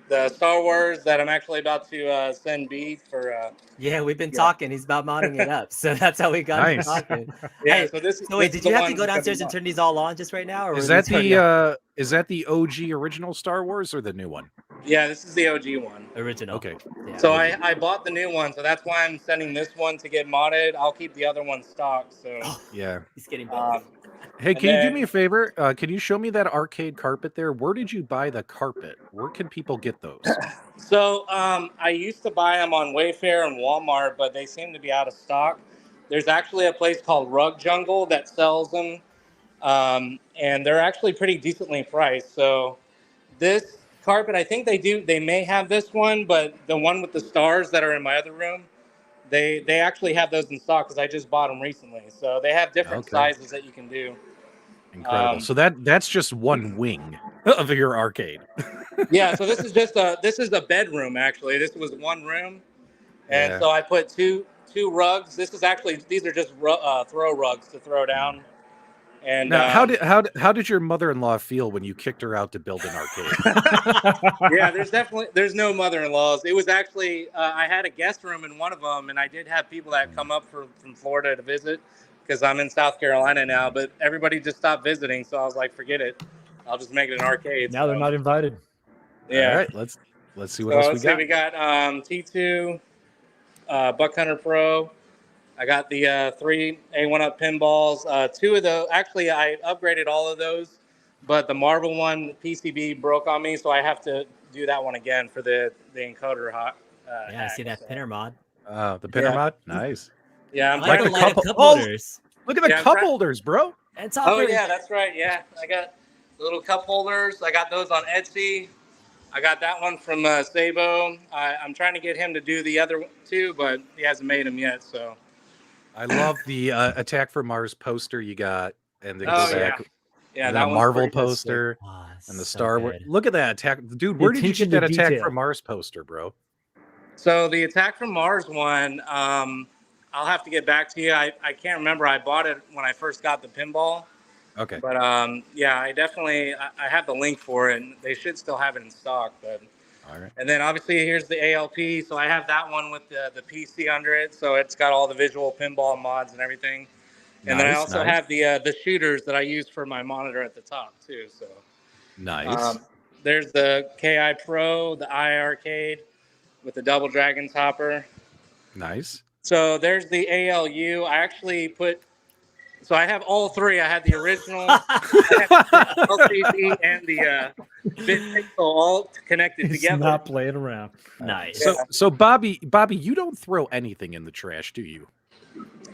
the Star Wars that I'm actually about to send B for. Yeah, we've been talking. He's about mounting it up, so that's how we got him Nice. talking. Yeah, Hey, so this. So wait, this is did you the have to one go that's downstairs gonna and be turn these all on just right now, or Is were that these already on? the OG original Star Wars or the new one? Yeah, this is the OG one. Original? Okay. Yeah. So I bought the new one, so that's why I'm sending this one to get modded. I'll keep the other one stocked. So Yeah. He's getting both. um, Hey, And can you do then- me a favor? Can you show me that arcade carpet there? Where did you buy the carpet? Where can people get those? So I used to buy them on Wayfair and Walmart, but they seem to be out of stock. There's actually a place called Rug Jungle that sells them, and they're actually pretty decently priced. So this carpet, I think they may have this one, but the one with the stars that are in my other room, they actually have those in stock because I just bought them recently. So they have different Okay. sizes that you can do. Incredible. So that's just one wing of your arcade. Yeah, so this is a bedroom actually. This was one room, and Yeah. so I put two rugs. These are just throw rugs to throw down. And Now, how did your mother-in-law feel when you kicked her out to build an arcade? yeah, there's no mother-in-laws. It was actually I had a guest room in one of them, and I did have people that come up from Florida to visit because I'm in South Carolina now. But everybody just stopped visiting, so I was like, forget it. I'll just make it an arcade. Now they're not invited. Yeah. All right, let's see what So else let's we see, got. we got T2, Buck Hunter Pro. I got the 3 A1 Up pinballs. Two of those, actually, I upgraded all of those, but the Marvel one PCB broke on me, so I have to do that one again for the encoder hot. Yeah, I see that pinner mod. The pinner Yeah. mod, nice. Yeah, I I'm like trying the to. the light cup- up cup oh! holders. Look at the Yeah, I'm cup trying- holders, bro. And Oh yeah, that's right. Yeah, I got the little cup holders. I got those on Etsy. I got that one from Sabo. I'm trying to get him to do the other two, but he hasn't made them yet. So. I love the Attack from Mars poster you got, and the Oh go yeah, back, yeah. and that that one's Marvel pretty good, too. poster Oh, and the so Star Wars. good. Look at that Attack, dude. The Where did you attention get to that Attack detail. from Mars poster, bro? So the Attack from Mars one, I'll have to get back to you. I can't remember. I bought it when I first got the pinball, Okay. but yeah, I have the link for it. And they should still have it in stock, but. All right. And then obviously here's the ALP. So I have that one with the PC under it. So it's got all the visual pinball mods and everything. And then I Nice, also nice. have the shooters that I use for my monitor at the top too. So Nice. there's the KI Pro, the iiRcade with the Double Dragon topper. Nice. So there's the ALU. I actually so I have all three. I had the original, I have the LCD, and the Bit Pixel all connected It's together. not playing around. Nice. So Bobby, you don't throw anything in the trash, do you?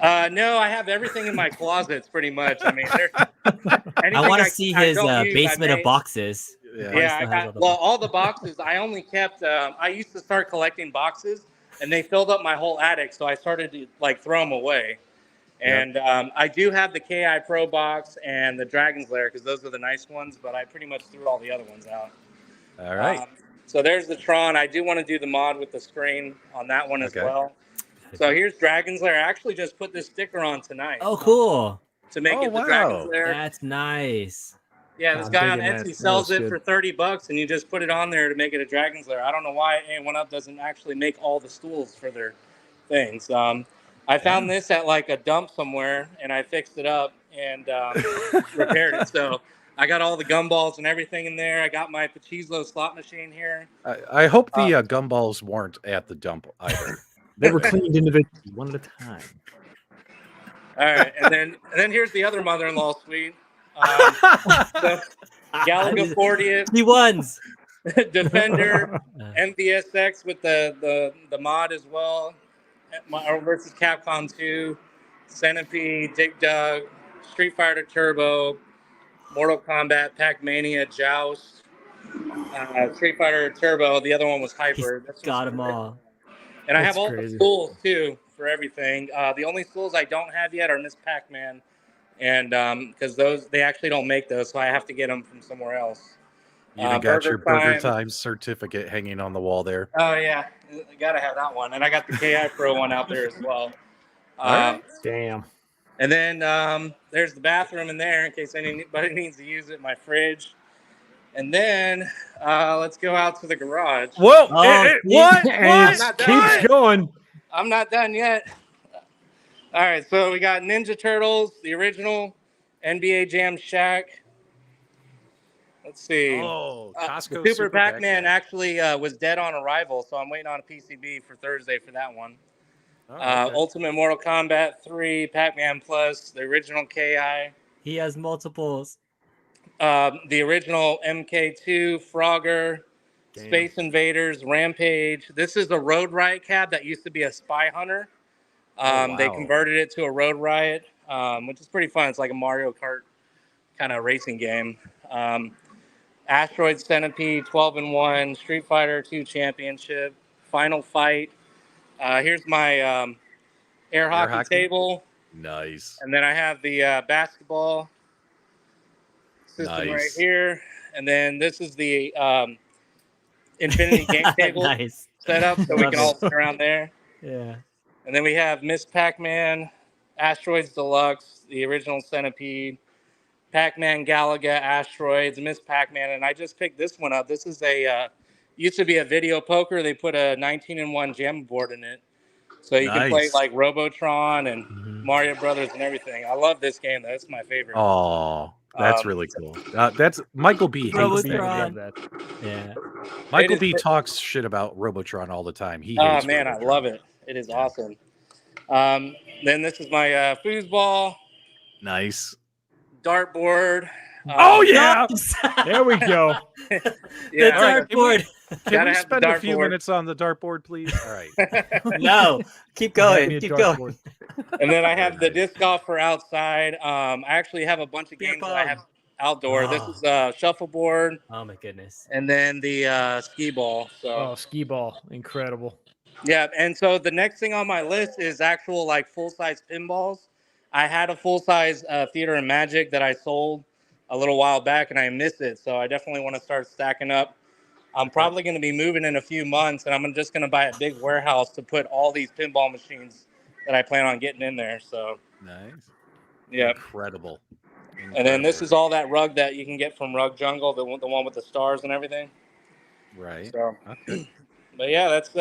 No, I have everything in my closets pretty much. I mean, I want to see his don't use, basement I of boxes. Yeah, Still I has got all the boxes. I only kept. I used to start collecting boxes, and they filled up my whole attic. So I started to throw them away, And I do have the KI Pro box and the Dragon's Lair because those are the nice ones, but I pretty much threw all the other ones out. All right. So there's the Tron. I do want to do the mod with the screen on that one as well. So here's Dragon's Lair. I actually just put this sticker on tonight. Oh, cool. To make it the wow. Dragon's Lair. That's nice. Yeah, this I'm guy on digging that. Etsy That sells looks it for good. $30, and you just put it on there to make it a Dragon's Lair. I don't know why A1Up doesn't actually make all the stools for their things. I found this at like a dump somewhere, and I fixed it up and repaired it. So I got all the gumballs and everything in there. I got my Pachizlo slot machine here. I hope the gumballs weren't at the dump either. They were cleaned individually, one at a time. All right, and then here's the other mother-in-law suite. So Galaga 40th. He ones. Defender, MVSX with the mod as well, versus Capcom 2, Centipede, Dig Dug, Street Fighter Turbo, Mortal Kombat, Pac-Mania, Joust, Street Fighter Turbo. The other one was Hyper. He's got them all. And I That's have all crazy. the stools too for everything. The only stools I don't have yet are Miss Pac-Man, and because they actually don't make those, so I have to get them from somewhere else. You even got your Burger Burger Time. Time certificate hanging on the wall there. Oh yeah, gotta have that one, and I got the KI Pro one out there as well. right. Damn. And then there's the bathroom in there in case anybody needs to use it. My fridge, and then let's go out to the garage. Whoa! Oh, What? And not it done. keeps going. I'm not done yet. All right, so we got Ninja Turtles, the original, NBA Jam Shack. Let's see. Oh, Costco Super Pac-Man actually was dead on arrival, so I'm waiting on a PCB for Thursday for that one. Oh, okay. Ultimate Mortal Kombat 3, Pac-Man Plus, the original KI, He has multiples. the original MK2, Frogger, Damn. Space Invaders, Rampage. This is a Road Riot cab that used to be a Spy Hunter. They wow. converted it to a Road Riot, which is pretty fun. It's like a Mario Kart kind of racing game. Asteroid Centipede, 12-1, Street Fighter 2 Championship, Final Fight. Here's my air hockey table. Nice. And then I have the basketball system right here. And then this is the Infinity Game Table Nice. set up so we Love can all it. sit around there. Yeah. And then we have Miss Pac-Man, Asteroids Deluxe, the original Centipede, Pac-Man, Galaga, Asteroids, Miss Pac-Man, and I just picked this one up. This is used to be a video poker. They put a 19-in-1 jam board in it. So you can play Nice. like Robotron and Mario Brothers and everything. I love this game. That's my favorite. Oh, that's really cool. That's Michael B. hates Robotron. that. I love that. Yeah. Michael It B. is- talks shit about Robotron all the time. He Oh hates man, I Robotron. love it. It is awesome. Then this is my foosball, Nice. dartboard. Oh yeah. There we go. The Yeah. All right, dartboard. Can Gotta we have the spend a few dartboard. minutes on the dartboard, please? All right. No. Keep Hand going. me a Keep going. dartboard. And then I have the disc golf for outside. I actually have a bunch of Beer games that I pong. have outdoor. This Oh. is shuffleboard, Oh my goodness. and then the skee ball. So Oh, skee ball. Incredible. yeah, and so the next thing on my list is actual like full size pinballs. I had a full size Theater and Magic that I sold a little while back, and I missed it. So I definitely want to start stacking up. I'm probably going to be moving in a few months, and I'm just going to buy a big warehouse to put all these pinball machines that I plan on getting in there. So Nice. yeah. Incredible. And then this is all that rug that you can get from Rug Jungle, the one with the stars and everything. right. So, Okay. but yeah, that's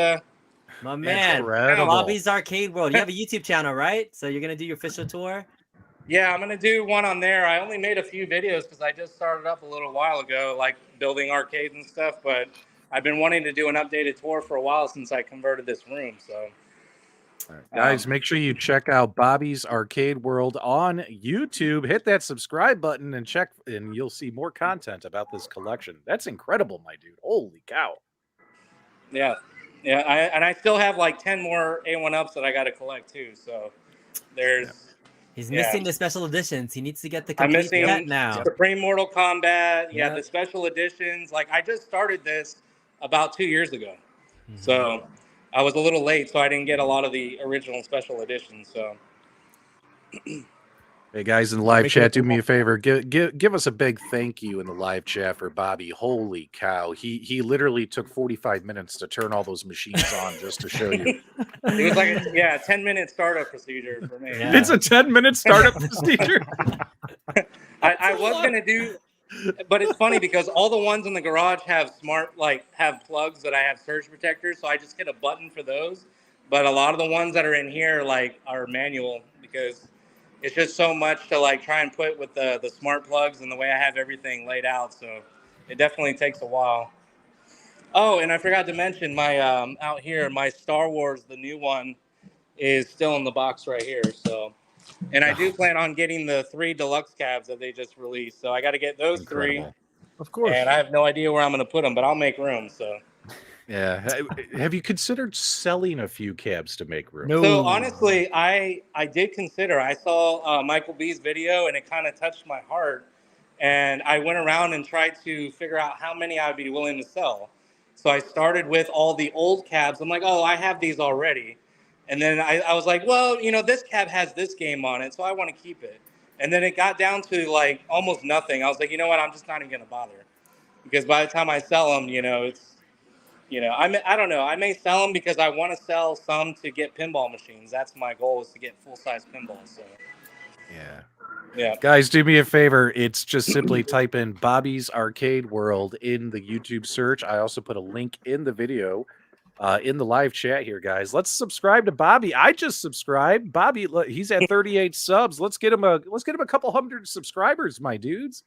My man. Incredible. Lobby's Arcade World. You have a YouTube channel, right? So you're gonna do your official tour? yeah. I'm gonna do one on there. I only made a few videos because I just started up a little while ago, like building arcades and stuff. But I've been wanting to do an updated tour for a while since I converted this room. So All right. Guys, make sure you check out Bobby's Arcade World on YouTube. Hit that subscribe button and check, and you'll see more content about this collection. That's incredible, my dude. Holy cow. yeah, I still have like 10 more A1 ups that I got to collect too. So there's. He's Yeah. missing the special editions. He needs to get the I'm complete missing set now. Supreme Mortal Kombat. Yeah, Yep. the special editions. Like I just started this about 2 years ago, so I was a little late, so I didn't get a lot of the original special editions. So Hey guys in the live Make it chat, up do a me a favor. Give us a big thank you in the live chat for Bobby. Holy cow. He literally took 45 minutes to turn all those machines on just to show you. It was like a 10-minute startup procedure for me. Yeah. It's a 10-minute startup procedure. I was gonna do, but it's funny because all the ones in the garage have have plugs that I have surge protectors, so I just hit a button for those. But a lot of the ones that are in here are manual because it's just so much to try and put with the smart plugs and the way I have everything laid out. So it definitely takes a while. Oh, and I forgot to mention my out here, my Star Wars, the new one, is still in the box right here. So, and I do plan on getting the 3 deluxe cabs that they just released. So I got to get those Incredible. 3, Of course. and I have no idea where I'm going to put them, but I'll make room. So. Yeah. Have you considered selling a few cabs to make room? No. So honestly, I did consider. I saw Michael B's video, and it kind of touched my heart. And I went around and tried to figure out how many I would be willing to sell. So I started with all the old cabs. I'm like, oh, I have these already. And then I was like, well, this cab has this game on it, so I want to keep it. And then it got down to almost nothing. I was like, you know what? I'm just not even going to bother. Because by the time I sell them, it's I don't know. I may sell them because I want to sell some to get pinball machines. That's my goal, is to get full-size pinballs. So, yeah. Guys, do me a favor. It's just simply type in Bobby's Arcade World in the YouTube search. I also put a link in the video, in the live chat here, guys. Let's subscribe to Bobby. I just subscribed. Bobby, he's at 38 subs. Let's get him a couple hundred subscribers, my dudes.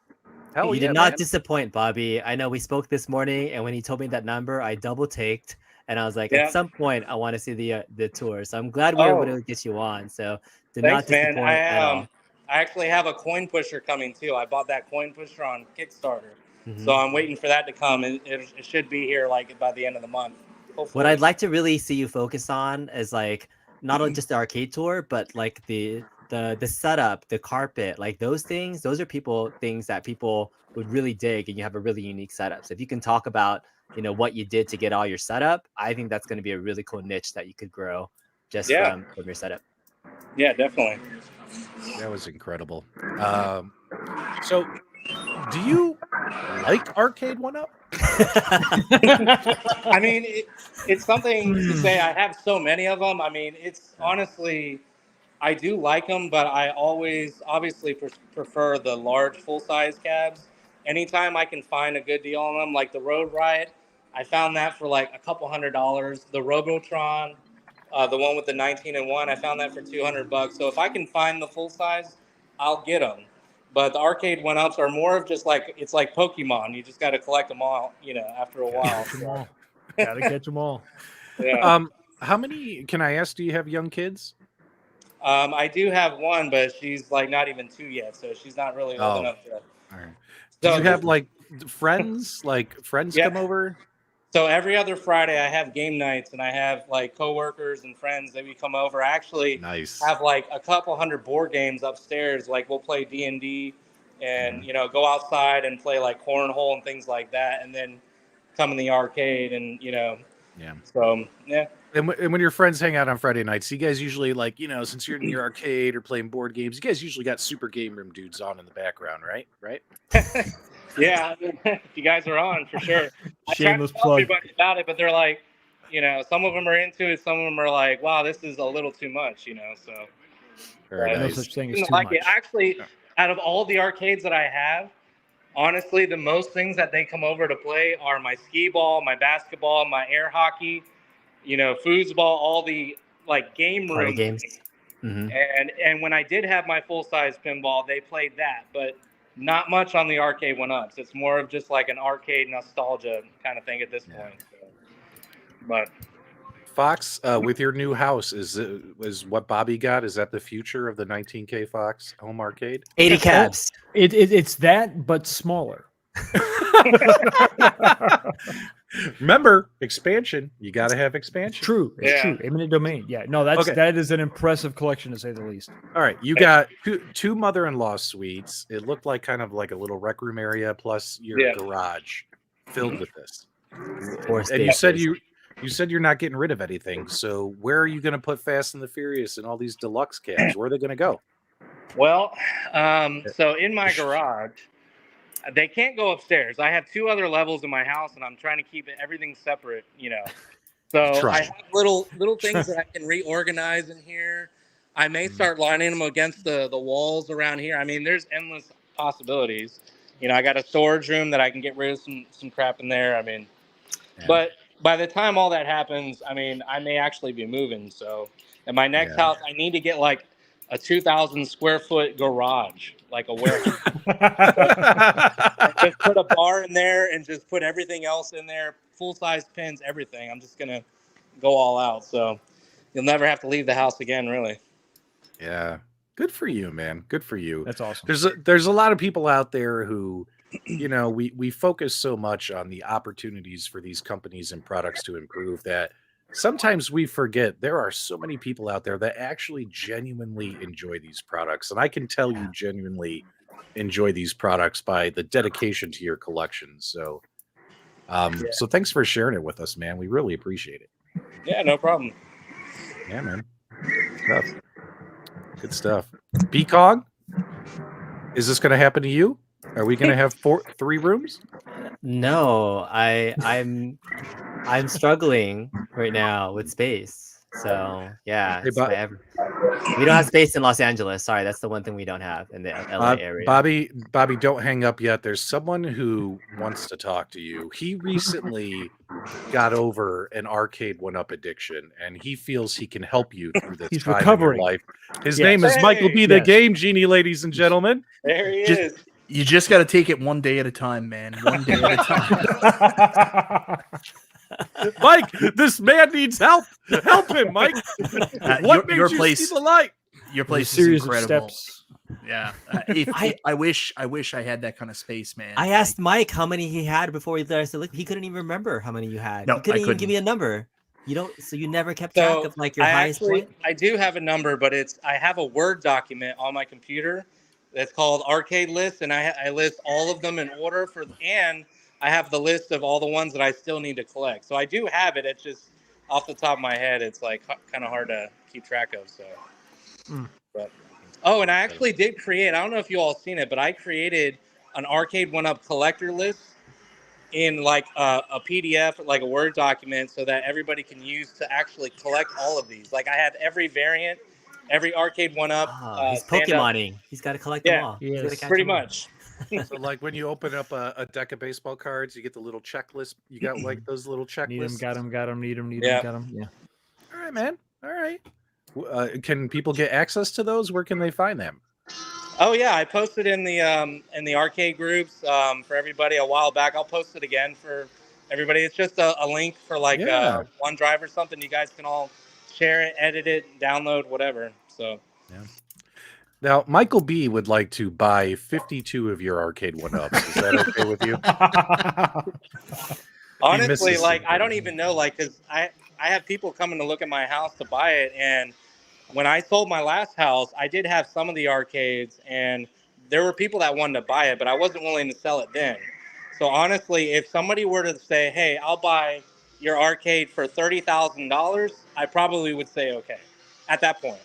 Hell You yeah, did not man. disappoint, Bobby. I know we spoke this morning, and when he told me that number, I double taked, and I was like, Yeah. at some point, I want to see the tour. So I'm glad we were able to get you on. So did not Thanks, man. disappoint at all. I actually have a coin pusher coming too. I bought that coin pusher on Kickstarter, Mhm. so I'm waiting for that to come. It should be here by the end of the month. Hopefully. What I'd like to really see you focus on is not only just the arcade tour, but the setup, the carpet, those things. Those are things that people would really dig, and you have a really unique setup. So if you can talk about what you did to get all your setup, I think that's going to be a really cool niche that you could grow just from your setup. Yeah, definitely. That was incredible. So, do you like Arcade 1-Up? I mean, it's something to say. I have so many of them. I mean, it's honestly, I do like them, but I always obviously prefer the large full-size cabs. Anytime I can find a good deal on them, like the Road Riot, I found that for a couple $100. The Robotron, the one with the 19-1, I found that for $200. So if I can find the full size, I'll get them. But the arcade 1-Ups are more of just it's like Pokemon. You just got to collect them all, after a while. Catch 'em all. Gotta catch them all. Yeah. How many? Can I ask? Do you have young kids? I do have one, but she's not even 2 yet, so she's not really old enough to. All right. So Do you have friends? Friends Yeah. come over? So every other Friday, I have game nights, and I have coworkers and friends that we come over. I actually Nice. have a couple hundred board games upstairs. We'll play D&D, and go outside and play cornhole and things like that, and then come in the arcade and Yeah. So yeah. And when your friends hang out on Friday nights, you guys usually since you're in your arcade or playing board games, you guys usually got super game room dudes on in the background, right? Right? Yeah, you guys are on for sure. Shameless I try to tell plug. everybody about it, but they're some of them are into it. Some of them are like, wow, this is a little too much, So Very No nice. such thing as too like much. it. Actually, out of all the arcades that I have, honestly, the most things that they come over to play are my skee ball, my basketball, my air hockey, foosball, all the game Party room games. things. And when I did have my full size pinball, they played that, but not much on the arcade 1-Ups. It's more of just an arcade nostalgia kind of thing at this point. So, but Fox, with your new house, is what Bobby got? Is that the future of the 19K Fox home arcade? 80 cabs. It's that, but smaller. Remember, expansion. You got to have expansion. True. It's Yeah. true. Eminent domain. Yeah. No, that is an impressive collection to say the least. All right, you got two mother-in-law suites. It looked like kind of like a little rec room area plus your garage filled with this. And you said you're not getting rid of anything. So where are you going to put Fast and the Furious and all these deluxe cabs? Where are they going to go? Well, so in my garage, they can't go upstairs. I have 2 other levels in my house, and I'm trying to keep everything separate. So Try. I have little things that I can reorganize in here. I may start lining them against the walls around here. I mean, there's endless possibilities. I got a storage room that I can get rid of some crap in there. I mean, but by the time all that happens, I mean, I may actually be moving. So in my next Yeah. house, I need to get like a 2,000 square foot garage, like a warehouse. And just put a bar in there and just put everything else in there, full size pins, everything. I'm just gonna go all out. So you'll never have to leave the house again, really. Yeah. Good for you, man. Good for you. That's awesome. There's a lot of people out there who, we focus so much on the opportunities for these companies and products to improve that sometimes we forget there are so many people out there that actually genuinely enjoy these products. And I can tell you genuinely enjoy these products by the dedication to your collection. So so thanks for sharing it with us, man. We really appreciate it. Yeah, no problem. Yeah, man. Stuff. Good stuff. Peacock, is this going to happen to you? Are we going to have 3 rooms? No, I'm struggling right now with space. So yeah, Hey, it's we don't have space in Los Angeles. Sorry, that's the one thing we don't have in the LA area. Bobby, don't hang up yet. There's someone who wants to talk to you. He recently got over an arcade 1-up addiction, and he feels he can help you through this He's time recovering. in your life. His Yes. name is Michael B. The Yes. Game Genie, ladies and gentlemen. There he is. You just got to take it one day at a time, man. One day at a time. Mike, this man needs help. Help him, Mike. What your made you place- see the light? Your There's a place is series of incredible. steps. Yeah. I wish I had that kind of space, man. I asked Mike how many he had before he said, look, he couldn't even remember how many you had. No, he couldn't I even give couldn't. me a number. So you never kept track of like your highest point? I do have a number, but I have a Word document on my computer that's called Arcade List, and I list all of them in order and I have the list of all the ones that I still need to collect. So I do have it. It's just off the top of my head, it's like kind of hard to keep track of. So, but and I actually did create. I don't know if you all seen it, but I created an Arcade 1-up collector list in like a PDF, like a Word document, so that everybody can use to actually collect all of these. Like I have every variant, every Arcade 1-up. He's Pokemoning. He's got to collect them all. Yes. He's gotta catch Pretty them all. much. So, like when you open up a deck of baseball cards, you get the little checklist. You got like those little checklists. Need him, got him, need him, Yeah. got him. Yeah. All right, man. All right. Can people get access to those? Where can they find them? Oh yeah, I posted in the arcade groups for everybody a while back. I'll post it again for everybody. It's just a link for like OneDrive or something. You guys can all share it, edit it, download, whatever. So yeah. Now, Michael B would like to buy 52 of your arcade 1-ups. Is that okay with you? honestly, like I don't even know, like, because I have people coming to look at my house to buy it, and when I sold my last house, I did have some of the arcades, and there were people that wanted to buy it, but I wasn't willing to sell it then. So honestly, if somebody were to say, "Hey, I'll buy your arcade for $30,000," I probably would say okay at that point,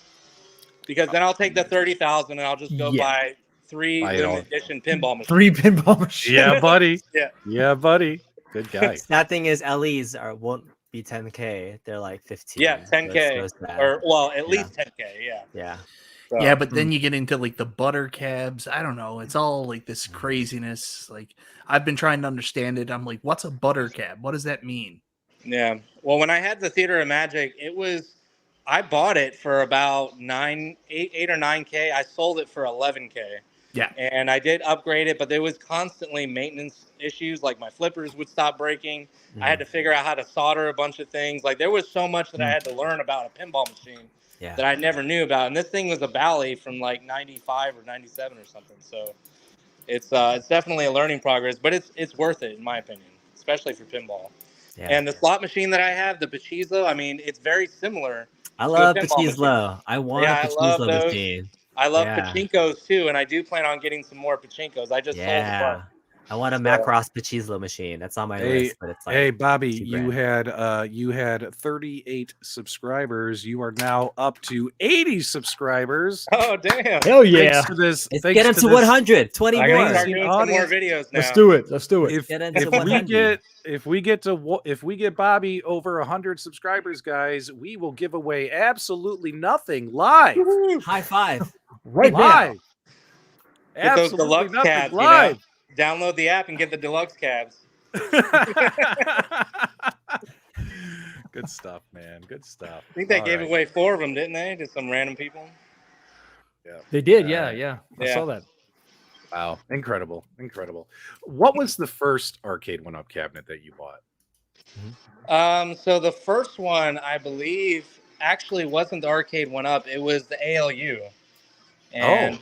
because then I'll take the $30,000 and I'll just go buy 3 limited edition pinball machines. 3 pinball machines. Yeah, buddy. Yeah. Yeah, buddy. Good guy. Sad thing is, LEs won't be 10K. They're like 15. Yeah, 10K, or at least 10K. Yeah. Yeah. So, Yeah, but then you get into like the butter cabs. I don't know. It's all like this craziness. Like I've been trying to understand it. I'm like, what's a butter cab? What does that mean? yeah. Well, when I had the Theater of Magic, I bought it for about 8 or 9K. I sold it for 11K. Yeah. And I did upgrade it, but there was constantly maintenance issues. Like my flippers would stop breaking. I had to figure out how to solder a bunch of things. Like there was so much that I had to learn about a pinball machine that I never knew about. And this thing was a Bally from like 95 or 97 or something. So it's definitely a learning progress, but it's worth it in my opinion, especially for pinball. Yeah. And the slot machine that I have, the Pachizlo, I mean, it's very similar. I love Pachizlo. I want a Pachizlo machine. I love Pachinkos too, and I do plan on getting some more Pachinkos. I just sold the bunch. I want a So- Macross Pachizlo machine. That's on my list, but it's like Hey Bobby, $2,000. you had 38 subscribers. You are now up to 80 subscribers. Oh damn! Hell yeah. Thanks to this. Let's thanks get him to this 100. 20 I gotta more. start Amazing doing some more audience. videos now. Let's do it. Let's do it. If Get into if we 100. if we get Bobby over 100 subscribers, guys, we will give away absolutely nothing live. High five. Right now. Live. Get those Absolutely deluxe nothing cabs. live. Download the app and get the deluxe cabs. Good stuff, man. Good stuff. I think they All gave right. away 4 of them, didn't they? To some random people. They did. All Yeah. right. Yeah. I Yeah. saw that. Wow, incredible, incredible. What was the first arcade one-up cabinet that you bought? So the first one, I believe, actually wasn't the arcade one up. It was the ALU. And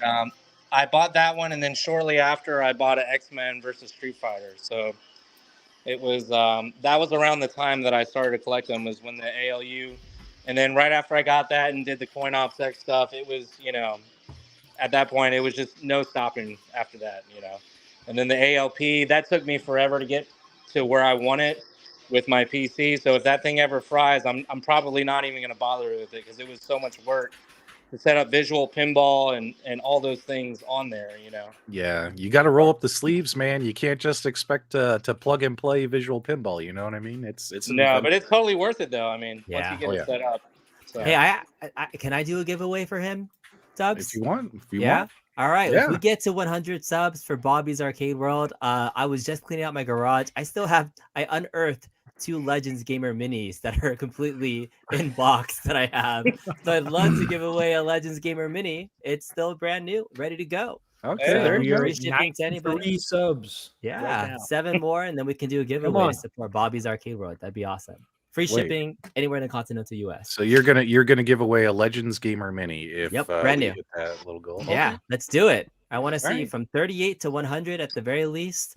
I bought that one, and then shortly after, I bought an X-Men versus Street Fighter. So it was that was around the time that I started to collect them, was when the ALU. And then right after I got that and did the coin ops X stuff, it was, at that point, it was just no stopping after that, And then the ALP, that took me forever to get to where I want it with my PC. So if that thing ever fries, I'm probably not even going to bother with it, because it was so much work to set up visual pinball and all those things on there, Yeah, you got to roll up the sleeves, man. You can't just expect to plug and play visual pinball. You know what I mean? It's No, but it's totally worth it, though. I mean, once Yeah. you get Oh, it yeah. set up. So. Hey, I can I do a giveaway for him, Dubs? if you want. If you Yeah. want. All right. Yeah. If we get to 100 subs for Bobby's Arcade World, I was just cleaning out my garage. I unearthed 2 Legends Gamer minis that are completely in box that I have. So I'd love to give away a Legends Gamer mini. It's still brand new, ready to go. Okay, Hey, there we you are go. free shipping to anybody. 93 subs. Yeah, Right now. 7 more, and then we can do a giveaway to on. support Bobby's Arcade World. That'd be awesome. Free Wait. shipping anywhere in the continental US. So you're gonna give away a Legends Gamer Mini if Yep, brand we new. hit that little goal. Yeah, let's do it. I want to see Alright. from 38 to 100 at the very least.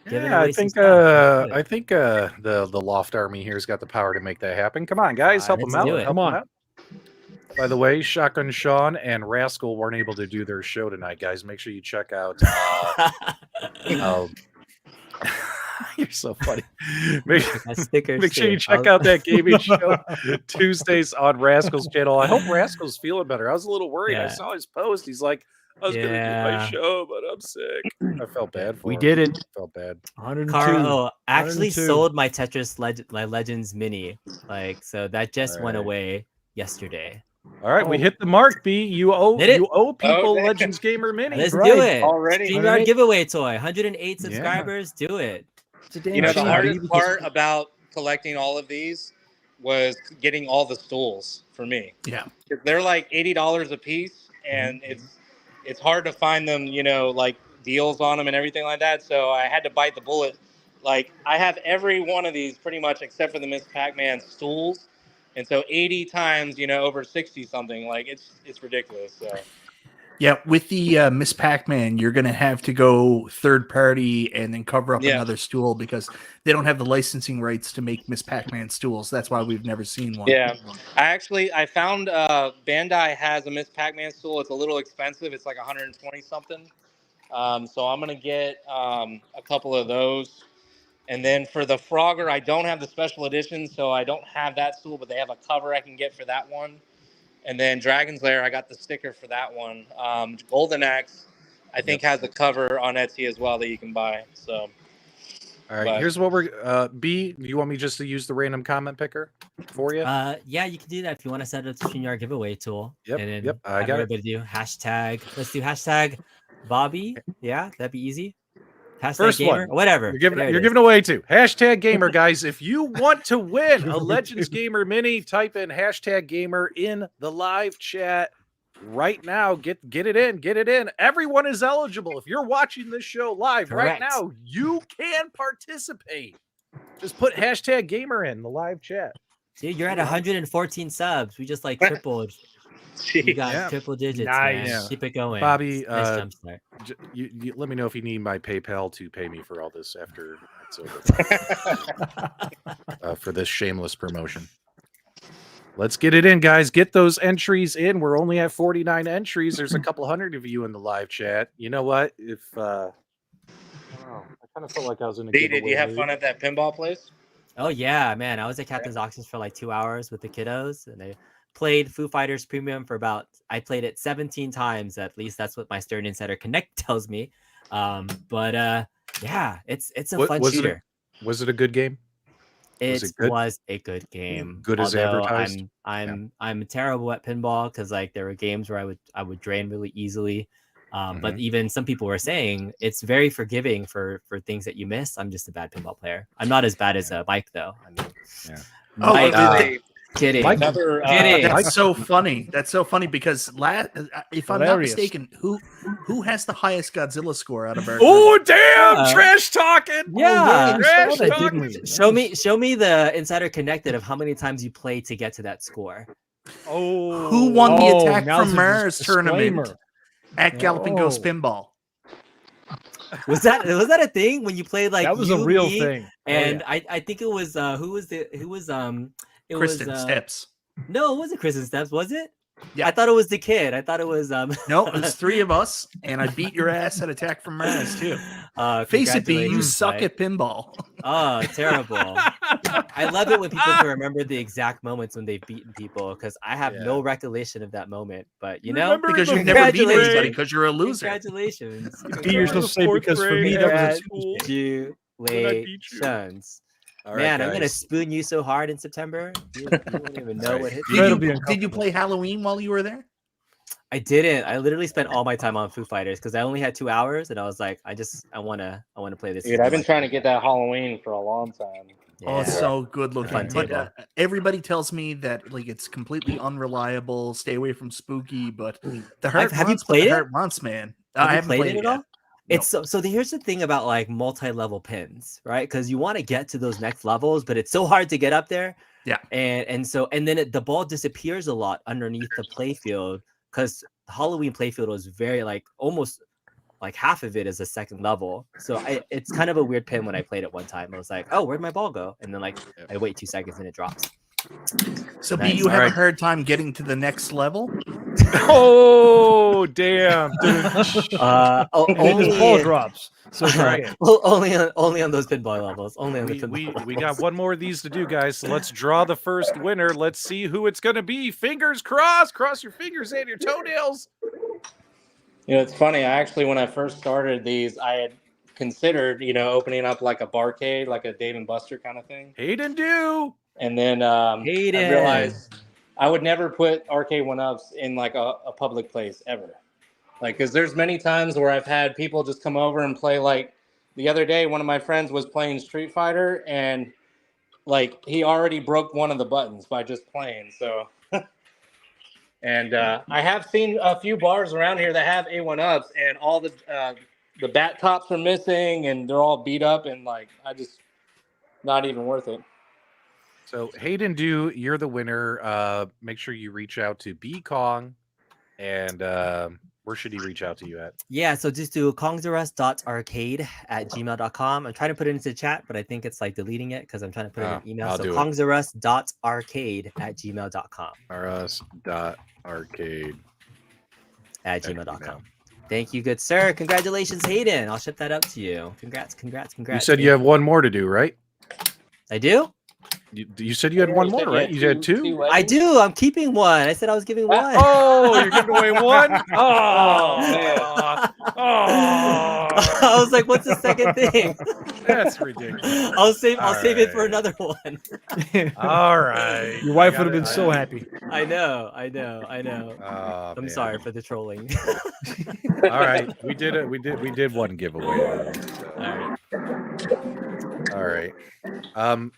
Giving Yeah, away I some think stuff. Let's do it. I think the Loft Army here's got the power to make that happen. Come on, guys, help Let's them out. do it. Help Come 'em on. out. By the way, Shotgun Sean and Rascal weren't able to do their show tonight, guys. Make sure you check out. You're so funny. Make My stickers sure you too. check out that gaming show Tuesdays on Rascal's channel. I hope Rascal's feeling better. I was a little worried. I Yeah. saw his post. He's like, I was gonna do my Yeah. show, but I'm sick. I felt bad for We him. did it. Felt bad. 102. Carl actually 102. sold my Tetris Legends mini. So that just went Alright. away yesterday. All right, we Oh. hit the mark, B. You owe Did it? people damn. Legends Gamer Mini. Let's right. do it. Already? StreamYard Alright. giveaway toy. 108 Yeah. subscribers. Do it. It's a damn The shame, hardest because- part about collecting all of these was getting all the stools for me. Yeah. They're like $80 a piece, and it's hard to find them, like deals on them and everything like that. So I had to bite the bullet. Like, I have every one of these pretty much except for the Miss Pac-Man stools. And so 80 times, over 60 something, like it's ridiculous. So Yeah, with the Miss Pac-Man, you're going to have to go third party and then cover up Yeah. another stool because they don't have the licensing rights to make Miss Pac-Man stools. That's why we've never seen one. yeah, I found Bandai has a Miss Pac-Man stool. It's a little expensive. It's like 120 something. So I'm gonna get a couple of those. And then for the Frogger, I don't have the special edition, so I don't have that stool, but they have a cover I can get for that one. And then Dragon's Lair, I got the sticker for that one. Golden Axe, I think, has a cover on Etsy as well that you can buy. So, All right, but- here's what we're B. Do you want me just to use the random comment picker for you? Yeah, you can do that if you want to set up the StreamYard giveaway tool. Yep, And then yep, I have got it. everybody do hashtag. Let's do hashtag Bobby. Yeah, that'd be easy. Hashtag First gamer, one. whatever. You're giving There it you're is. giving away two. Hashtag gamer, guys. If you want to win a Legends Gamer Mini, type in hashtag gamer in the live chat right now. Get it in. Get it in. Everyone is eligible. If you're watching this show live right Correct. now, you can participate. Just put hashtag gamer in the live chat. Dude, you're at 114 subs. We just like tripled. You Jeez. got Yeah. triple digits. Nice. Man. Yeah. Keep it going. Bobby, Nice jump start. You let me know if you need my PayPal to pay me for all this after it's over. For this shameless promotion. Let's get it in, guys. Get those entries in. We're only at 49 entries. There's a couple hundred of you in the live chat. You know what? If kind of felt like I was in a B, giveaway did you have mood. fun at that pinball place? Oh yeah, man! I was at Captain's Auctions for like 2 hours with the kiddos, and I played Foo Fighters Premium for about. I played it 17 times at least. That's what my Stern Insider Connect tells me. Yeah, it's a What- fun was it a- shooter. Was it a good game? It it good? was a good game. Good as Although advertised? I'm terrible at pinball because like there were games where I would drain really easily. But even some people were saying it's very forgiving for things that you miss. I'm just a bad pinball player. I'm not as bad as Mike though. I mean, Yeah. Oh, Mike, kidding. Mike- Another Kidding. That's so funny. That's so funny because if I'm not Hilarious. mistaken, who has the highest Godzilla score out of our Oh damn! Yeah. Trash talking. Yeah, we trash saw that, talking. didn't we? show me the Insider Connected of how many times you played to get to that score. Oh, Who won the Oh, Attack now's from a Mars tournament disclaimer. at Galloping Ghost Oh. Pinball? Was that a thing when you played like That was you, a real me, thing. And Oh, yeah. I think it was it Kristen was Steps. No, it wasn't Kristen Steps, was it? Yeah. I thought it was the kid. I thought it was No, it was three of us, and I beat your ass at Attack from Mars too. Face it, B, you congratulations, suck Mike. at pinball. Oh, terrible. I love it when people can remember the exact moments when they've beaten people because I have no recollection of that moment. But you know, Remember Because in you've the never beat fourth anybody grade? because you're a loser. Congratulations. B, you're supposed to say Fourth because for me grade that was at a school. Tuesday. Congratulations. All right, Man, I'm gonna guys. spoon you so hard in September. You won't even know Right. what hit. That'll Did be you uncomfortable. play Halloween while you were there? I didn't. I literally spent all my time on Foo Fighters because I only had 2 hours, and I was like, I wanna play this. Dude, I've been trying to get that Halloween for a long time. Oh, it's Yeah. so good looking. Fun But table. everybody tells me that like it's completely unreliable. Stay away from spooky. But the heart have you wants what played the it? heart wants, man. Have I you haven't played played it at yet. all? It's so here's the thing about like multi-level pins, right? Because you want to get to those next levels, but it's so hard to get up there. Yeah. And then the ball disappears a lot underneath the playfield because Halloween playfield was very like almost like half of it is a second level. So it's kind of a weird pin when I played it one time. I was like, oh, where'd my ball go? And then like I wait 2 seconds and it drops. So Nice. B, you have Alright. a hard time getting to the next level? Oh damn! And his ball drops. So it's Right. okay. only on those pinball levels. Only on the pinball we levels. got one more of these to do, guys. So let's draw the first winner. Let's see who it's gonna be. Fingers crossed. Cross your fingers and your toenails. You know, it's funny. I actually, when I first started these, I had considered, opening up like a barcade, like a Dave and Buster kind of thing. Hayden do. And then Hayden. I realized I would never put arcade one-ups in like a public place ever. Like, because there's many times where I've had people just come over and play. Like the other day, one of my friends was playing Street Fighter, and like he already broke one of the buttons by just playing. So, and I have seen a few bars around here that have A1-ups, and all the bat tops are missing, and they're all beat up, and like not even worth it. So Hayden do, you're the winner. Make sure you reach out to B Kong, and where should he reach out to you at? Yeah, so just do kongzarus.arcade@gmail.com. I'm trying to put it into chat, but I think it's like deleting it because I'm trying to put it in an email. I'll So do it. kongzarus.arcade@gmail.com. rs.arcade@gmail.com. Thank you, good sir. Congratulations, Hayden. I'll ship that up to you. Congrats. You said you have one more to do, right? I do? You said you had one more, right? You had two? I do. I'm keeping one. I said I was giving one. Oh, you're giving away one? Oh, man. I was like, what's the second thing? That's ridiculous. I'll save it for Alright. another one. All right. Your wife would have been so happy. I know. I'm man. sorry for the trolling. All right, we did it. We did one giveaway. All right. All right.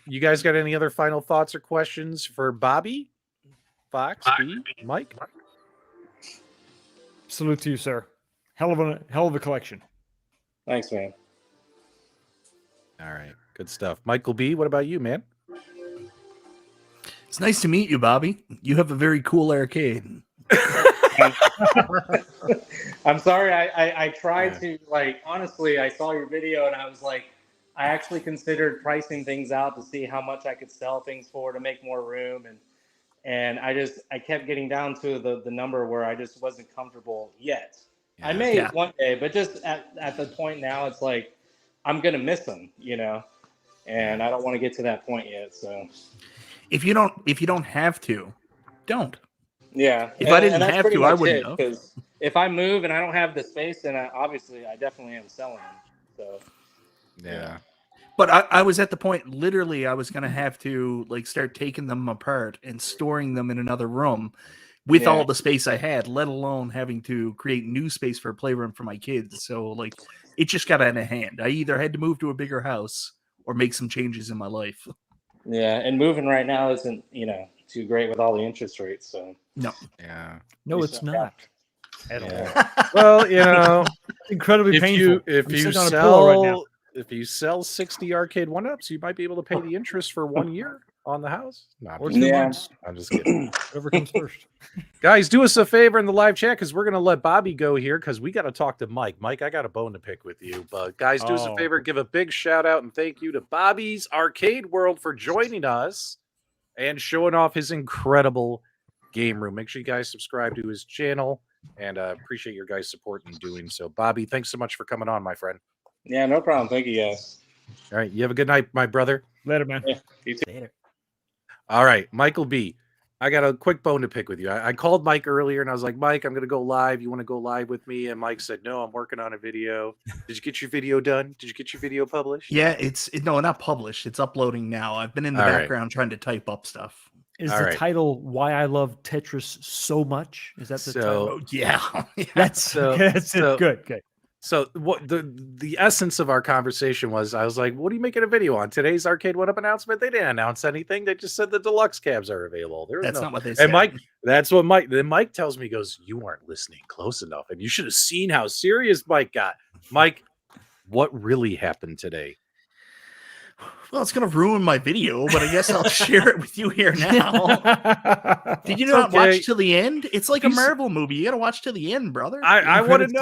You guys got any other final thoughts or questions for Bobby, Fox, B, Mike? Salute to you, sir. Hell of a collection. Thanks, man. All right, good stuff. Michael B, what about you, man? It's nice to meet you, Bobby. You have a very cool arcade. I'm sorry. I tried to, like, honestly, I saw your video and I was like, I actually considered pricing things out to see how much I could sell things for to make more room. And I kept getting down to the number where I just wasn't comfortable yet. I may one day, but just at the point now, it's like, I'm gonna miss them, and I don't want to get to that point yet. So if you don't have to, don't. yeah, If I didn't and that's have pretty to, I much wouldn't it. have. Because if I move and I don't have the space, then obviously I definitely am selling them. So Yeah. But I was at the point, literally, I was going to have to like start taking them apart and storing them in another room with all the space I had, let alone having to create new space for a playroom for my kids. So like, it just got out of hand. I either had to move to a bigger house or make some changes in my life. yeah, and moving right now isn't too great with all the interest rates. So No. Yeah. No, it's not at Yeah. all. Well, It's incredibly painful. if I'm you sitting on a pillow right now. sell if you sell 60 arcade 1-ups, you might be able to pay the interest for 1 year on the house. No, I'm Or just 2 kidding. months, I'm just kidding. whatever comes first. Guys, do us a favor in the live chat because we're gonna let Bobby go here because we got to talk to Mike. Mike, I got a bone to pick with you. But guys, do us a Oh. favor, give a big shout out and thank you to Bobby's Arcade World for joining us and showing off his incredible game room. Make sure you guys subscribe to his channel and appreciate your guys' support in doing so. Bobby, thanks so much for coming on, my friend. yeah, no problem. Thank you guys. All right, you have a good night, my brother. Later, man. Yeah, you too. Later. All right, Michael B. I got a quick bone to pick with you. I called Mike earlier and I was like, Mike, I'm going to go live. You want to go live with me? And Mike said, no, I'm working on a video. Did you get your video done? Did you get your video published? Yeah, no, not published. It's uploading now. I've been in the All right. background trying to type up stuff. Is All the right. title "Why I Love Tetris So Much"? Is that the title? Oh, yeah. That's so- it. Good. So what the essence of our conversation was, I was like, what are you making a video on? Today's Arcade 1-Up announcement? They didn't announce anything. They just said the deluxe cabs are available. There was That's no... not what they said. And Mike, that's what Mike, then Mike tells me, he goes, you aren't listening close enough. And you should have seen how serious Mike got. Mike, what really happened today? Well, it's going to ruin my video, but I guess I'll share it with you here now. Did you It's not okay. watch till the end? It's like a He's- Marvel movie. You got to watch till the end, brother. I want to credits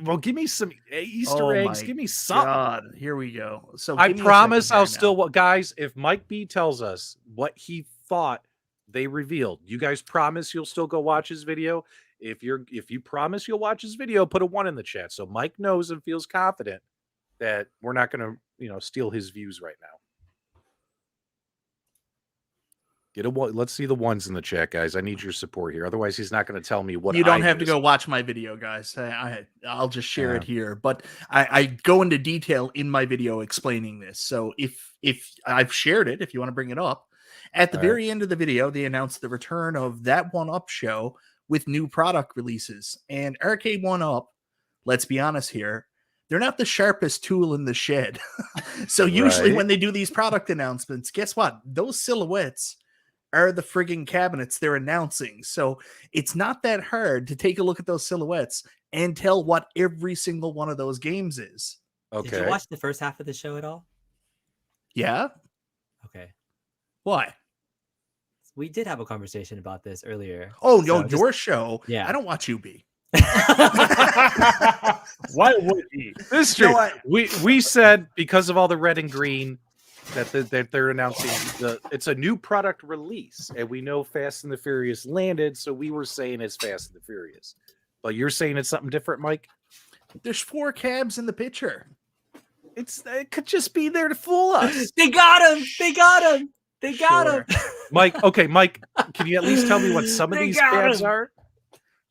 know. Give me some Easter Oh eggs. my Give me something. God, here we go. So I give me a promise second I'll here still now. guys, if Mike B tells us what he thought they revealed, you guys promise you'll still go watch his video? If you promise you'll watch his video, put a 1 in the chat so Mike knows and feels confident that we're not going to, steal his views right now. Get a 1. Let's see the 1s in the chat, guys. I need your support here. Otherwise, he's not going to tell me what You don't I have to missed. go watch my video, guys. I'll just share it here. But I go into detail in my video explaining this. So if I've shared it, if you want to bring it up, at the All very end of the video, they announced the return of that 1-Up show with new product releases. And Arcade 1-Up, let's be honest here, they're not the sharpest tool in the shed. So usually Right. when they do these product announcements, guess what? Those silhouettes are the friggin' cabinets they're announcing. So it's not that hard to take a look at those silhouettes and tell what every single one of those games is. Did Okay. you watch the first half of the show at all? Yeah? Okay. Why? We did have a conversation about this earlier. Oh, no, So just- your show. Yeah. I don't watch UB. Why would he? This is true. No, We said because of all the red and green that they're announcing it's a new product release, and we know Fast and the Furious landed, so we were saying it's Fast and the Furious. But you're saying it's something different, Mike? There's 4 cabs in the picture. It could just be there to fool us. They got him. They got him. They got him. Mike, okay, Mike, can you at least tell me what some of They these got cabs him. are?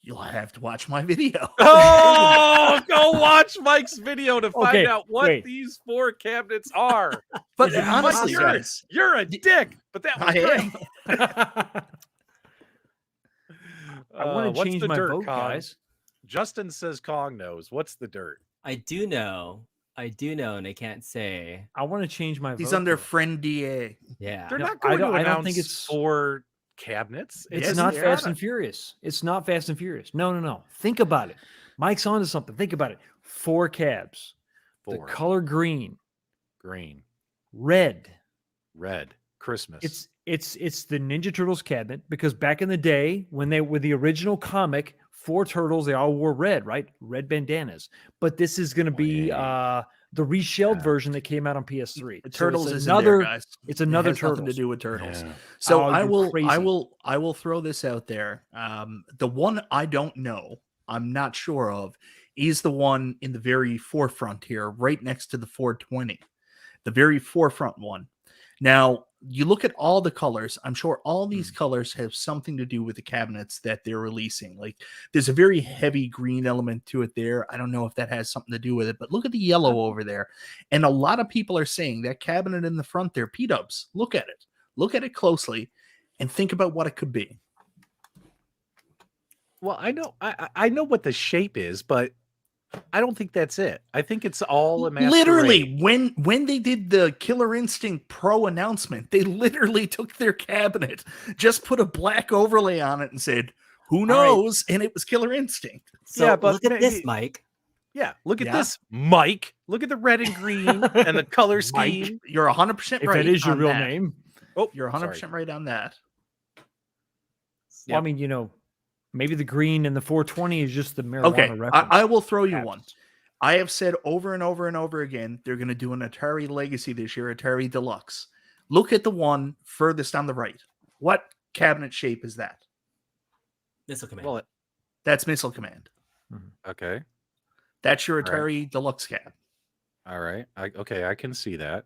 You'll have to watch my video. Oh, go watch Mike's video to find Okay, out what wait. these 4 cabinets are. But Is it honestly, Mike, guys, You're a dick, but that was I great. am. I want to what's change the my dirt, vote, Kong? guys. Justin says Kong knows. What's the dirt? I do know, and I can't say. I want to change my vote. He's under though. friend DA. Yeah. They're No, not going to I announce don't think it's 4 cabinets. It's Yes, not they Fast are. and Furious. It's not Fast and Furious. No. Think about it. Mike's onto something. Think about it. 4 cabs. The 4 color green, green, red. red, Christmas. It's the Ninja Turtles cabinet because back in the day when they were the original comic, 4 turtles, they all wore red, right? Red bandanas. But this is going to be the reshelled version that came out on PS3. The So Turtles it's is another. there, guys. It's another It has nothing to Turtles. do with Turtles. Yeah. So Oh, I you're will crazy. I will throw this out there. The one I don't know, I'm not sure of, is the one in the very forefront here, right next to the 420. The very forefront one. Now, you look at all the colors. I'm sure all these colors have something to do with the cabinets that they're releasing. Like, there's a very heavy green element to it there. I don't know if that has something to do with it, but look at the yellow over there. And a lot of people are saying that cabinet in the front there, P-dubs, look at it. Look at it closely and think about what it could be. Well, I know what the shape is, but I don't think that's it. I think it's all a masquerade. Literally, when they did the Killer Instinct Pro announcement, they literally took their cabinet, just put a black overlay on it and said, who knows? And it was Killer Instinct. So Yeah, but look at this, Mike. Yeah, look at Yeah. this, Mike. Look at the red and green and the color scheme. Mike, you're 100% If right. that is your on real that. name. Oh, You're 100% sorry. right on that. Well, I mean, maybe the green and the 420 is just the marijuana Okay, reference. I will throw you Apps. one. I have said over and over and over again, they're going to do an Atari Legacy this year, Atari Deluxe. Look at the one furthest on the right. What cabinet shape is that? Missile Command. Well, That's Missile Command. okay. That's your All right. Atari Deluxe cab. All right. Okay, I can see that.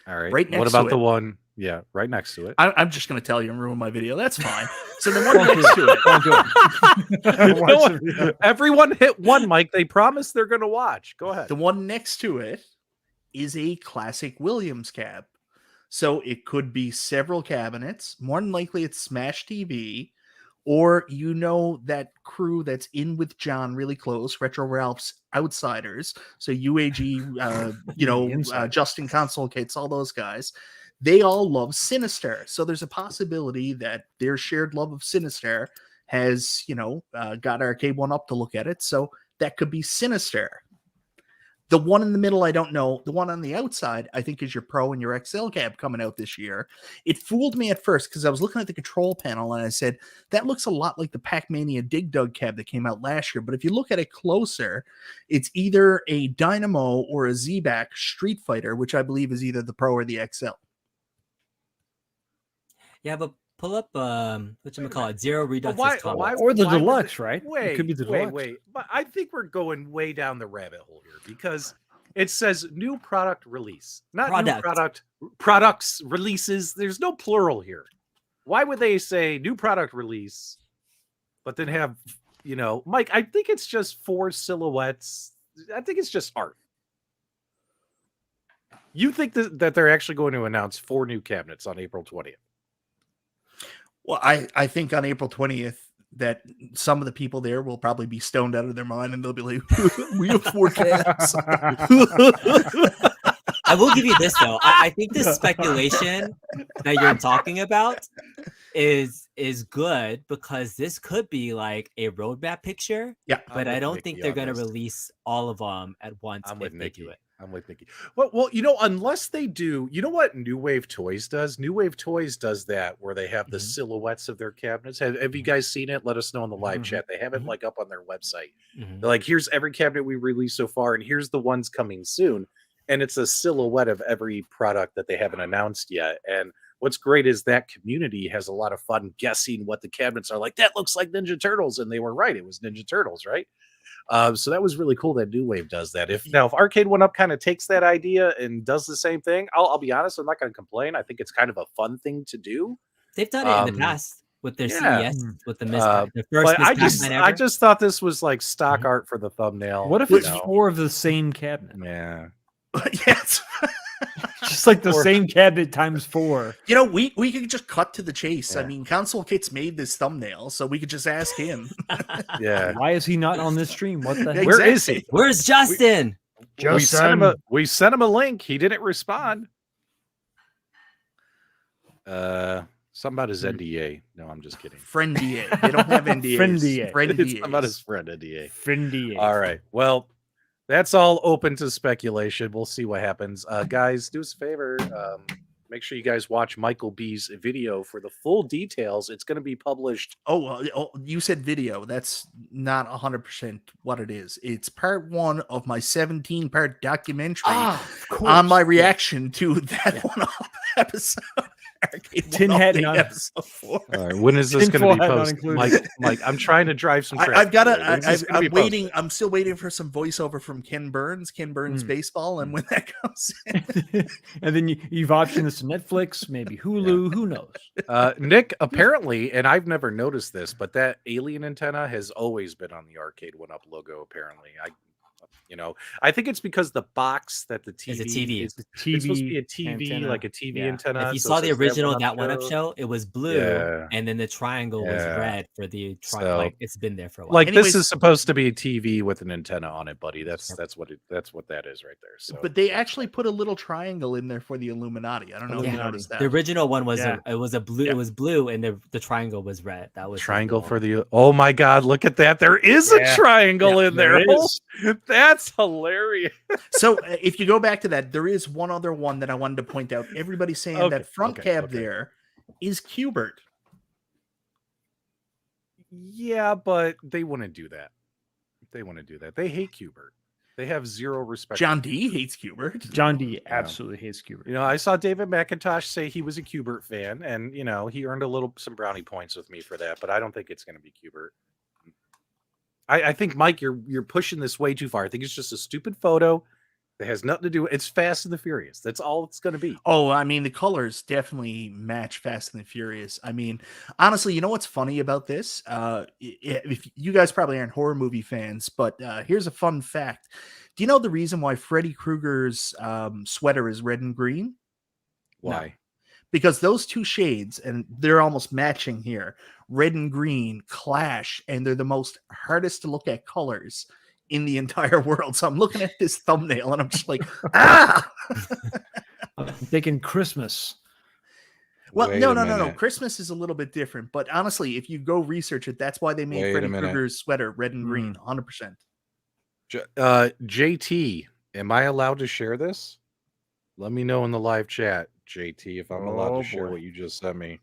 All right. Right next What about to the it. one? Yeah, right next to it. I'm just going to tell you and ruin my video. That's fine. So the one next to it. Don't do it. You know what? Everyone hit one, Mike. They promise they're going to watch. Go ahead. The one next to it is a classic Williams cab. So it could be several cabinets. More than likely, it's Smash TV, or that crew that's in with John really close, Retro Ralph's Outsiders. So UAG, Insiders. Justin Console Kits, all those guys. They all love Sinister. So there's a possibility that their shared love of Sinister has, got Arcade One up to look at it. So that could be Sinister. The one in the middle, I don't know. The one on the outside, I think, is your Pro and your XL cab coming out this year. It fooled me at first because I was looking at the control panel and I said, that looks a lot like the Pac-Mania Dig Dug cab that came out last year. But if you look at it closer, it's either a Dynamo or a Z-Back Street Fighter, which I believe is either the Pro or the XL. Yeah, but pull up whatchamacallit, Zero Redux why- is coming. why- Or the Why would deluxe, right? Wait, It could be the deluxe. wait. But I think we're going way down the rabbit hole here because it says new product release, not new products releases. There's no plural here. Why would they say new product release, but then have, Mike, I think it's just 4 silhouettes. I think it's just art. You think that they're actually going to announce 4 new cabinets on April 20th? Well, I think on April 20th that some of the people there will probably be stoned out of their mind and they'll be like, we have 4 cabs. I will give you this though. I think the speculation that you're talking about is good because this could be like a roadmap picture. Yeah, but I'm I with don't Nikki think they're on going to this. release all of them at once I'm if with they Nikki. do it. I'm with Nikki. Well, unless they do, you know what New Wave Toys does? New Wave Toys does that where they have the silhouettes of their cabinets. Have you guys seen it? Let us know in the live chat. They have it like up on their website. They're like, here's every cabinet we released so far, and here's the ones coming soon. And it's a silhouette of every product that they haven't announced yet. And what's great is that community has a lot of fun guessing what the cabinets are like. That looks like Ninja Turtles, and they were right. It was Ninja Turtles, right? So that was really cool that New Wave does that. If Arcade One Up kind of takes that idea and does the same thing, I'll be honest, I'm not going to complain. I think it's kind of a fun thing to do. They've done it in the past with their yeah. CES, with the But first I Miss Pac-Man I ever. just thought this was like stock art for the thumbnail. What if you it's know? 4 of the same cabinet? Yeah. Yes. Just like the same cabinet times 4. We could just cut to the chase. Yeah. I mean, Console Kits made this thumbnail, so we could just ask him. Yeah. Why is he not on this stream? What the heck? Where is he? Where's Justin? We sent him a link. He didn't respond. Something about his NDA. No, I'm just kidding. Friend DA. They don't have NDAs. Friendier. Friend It's DAs. about his friend NDA. Friendy. All right. Well, that's all open to speculation. We'll see what happens. Guys, do us a favor. Make sure you guys watch Michael B's video for the full details. It's going to be published. Oh, you said video. That's not 100% what it is. It's part 1 of my 17-part documentary of course. on my reaction to that one episode. Arcade Tin One hat Update not- episode 4. All right, when is this Tinfoil going to be hat not posted? included. Mike, I'm trying to drive some traffic. I've got here. When is this gonna I'm be waiting. posted? I'm still waiting for some voiceover from Ken Burns baseball, and when that comes in, And then you've optioned this to Netflix, maybe Hulu. Who knows? Nick, apparently, and I've never noticed this, but that alien antenna has always been on the Arcade One Up logo. Apparently, I think it's because the box that the TV It's a TV. is it's supposed to be a TV, antenna. like a TV Yeah. antenna. If you so saw it the says original That One Up show, it was blue, Yeah. and then the triangle was Yeah. red for the So- like it's been there for a while. Like Anyways- this is supposed to be a TV with an antenna on it, buddy. That's what that is right there. So, but they actually put a little triangle in there for the Illuminati. I don't know if you Illuminati. noticed that. The original one was Yeah. it was a blue. Yeah. It was blue, and the triangle was red. That was the triangle goal. for the. Oh my God! Look at that. There is Yeah. a triangle in there. There is. That's hilarious. So if you go back to that, there is one other one that I wanted to point out. Everybody's saying Okay, that front okay, cab okay. there is Qbert. Yeah, but they wouldn't do that. They wouldn't do that. They hate Qbert. They have zero respect. John D hates Qbert. John D absolutely hates Qbert. I saw David McIntosh say he was a Qbert fan, and he earned some brownie points with me for that. But I don't think it's going to be Qbert. I think, Mike, you're pushing this way too far. I think it's just a stupid photo that has nothing to do. It's Fast and the Furious. That's all it's going to be. Oh, I mean, the colors definitely match Fast and the Furious. I mean, honestly, you know what's funny about this? If you guys probably aren't horror movie fans, but here's a fun fact. Do you know the reason why Freddy Krueger's sweater is red and green? Why? Because those two shades, and they're almost matching here, red and green clash, and they're the most hardest to look at colors in the entire world. So I'm looking at this thumbnail and I'm just like, ah. I'm thinking Christmas. Well, Wait no. a minute. Christmas is a little bit different, but honestly, if you go research it, that's why they made Wait a Freddy minute. Krueger's sweater red and green, 100%. JT, am I allowed to share this? Let me know in the live chat, JT, if I'm allowed Oh, to share boy. what you just sent me.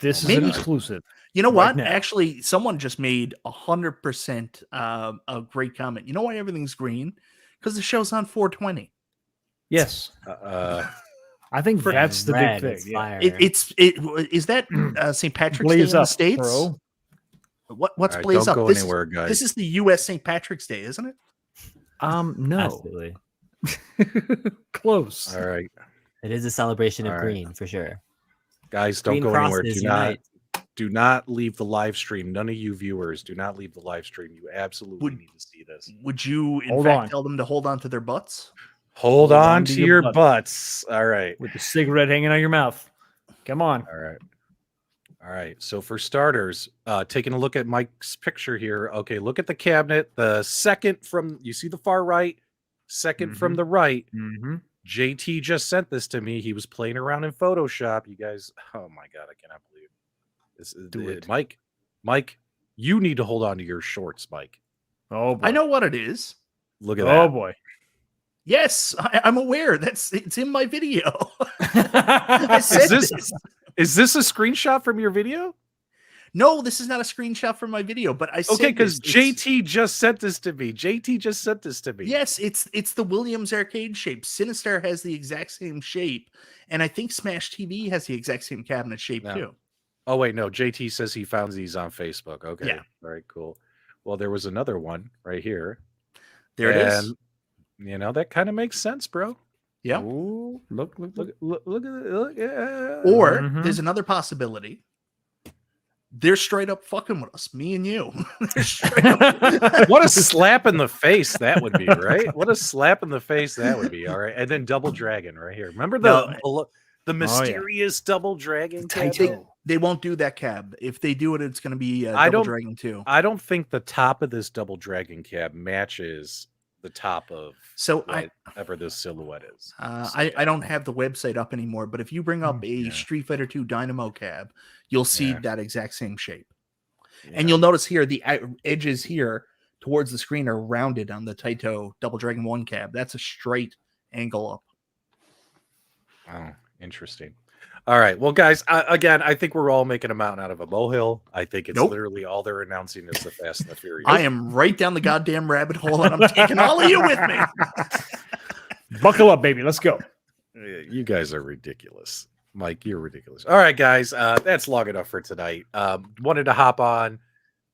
This is Maybe- an exclusive. You know Right what? now. Actually, someone just made 100% a great comment. You know why everything's green? Because the show's on 420. Yes, I think For- that's the Red big is thing. Yeah. fire. Is that St. Patrick's Day Blaze in the up, States? bro. What's All right, blaze don't up? go This, anywhere, guys. this is the U.S. St. Patrick's Day, isn't it? No, Absolutely, close. All right, it is a celebration of All right. green for sure. guys, don't Green go anywhere. crosses Do unite. not leave the live stream. None of you viewers, do not leave the live stream. You absolutely Would- need to see this. Would you, in Hold fact, on. tell them to hold on to their butts? Hold on to to your your butt. butts. All right. With the cigarette hanging out your mouth. Come on. All right. All right. So for starters, taking a look at Mike's picture here. Okay, look at the cabinet. The second from you see the far right, 2nd from the right. Mm-hmm. JT just sent this to me. He was playing around in Photoshop. You guys, oh my God, I cannot believe this. Do it. Mike, you need to hold on to your shorts, Mike. Oh boy. I know what it is. Look at Oh that. boy. Yes, I'm aware. It's in my video. I said Is this a screenshot from your video? No, this is not a screenshot from my video, but I said Okay, because this. It's- JT just sent this to me. Yes, it's the Williams arcade shape. Sinistar has the exact same shape, and I think Smash TV has the exact same cabinet shape No. too. Oh wait, no. JT says he found these on Facebook. Okay. Yeah. All right, cool. Well, there was another one right here. There it is. That kind of makes sense, bro. Yeah. Ooh, look. Look at it. Look, yeah. Or Mhm. there's another possibility. They're straight up fucking with us, me and you. They're straight up- What a slap in the face that would be, right? What a slap in the face that would be. All right. And then Double Dragon right here. Remember the mysterious Double Dragon? They won't do that cab. If they do it, it's going to be I Double don't- Dragon 2. I don't think the top of this Double Dragon cab matches the top of So whatever this silhouette is. I don't have the website up anymore, but if you bring up a Yeah. Street Fighter 2 Dynamo cab, you'll see Yeah. that exact same shape. Yeah. And you'll notice here the edges here towards the screen are rounded on the Taito Double Dragon 1 cab. That's a straight angle up. Oh, interesting. All right. Well, guys, again, I think we're all making a mountain out of a molehill. I think it's Nope. literally all they're announcing is the Fast and the Furious. I am right down the goddamn rabbit hole, and I'm taking all of you with me. Buckle up, baby. Let's go. Yeah. You guys are ridiculous. Mike, you're ridiculous. All right, guys. That's long enough for tonight. Wanted to hop on,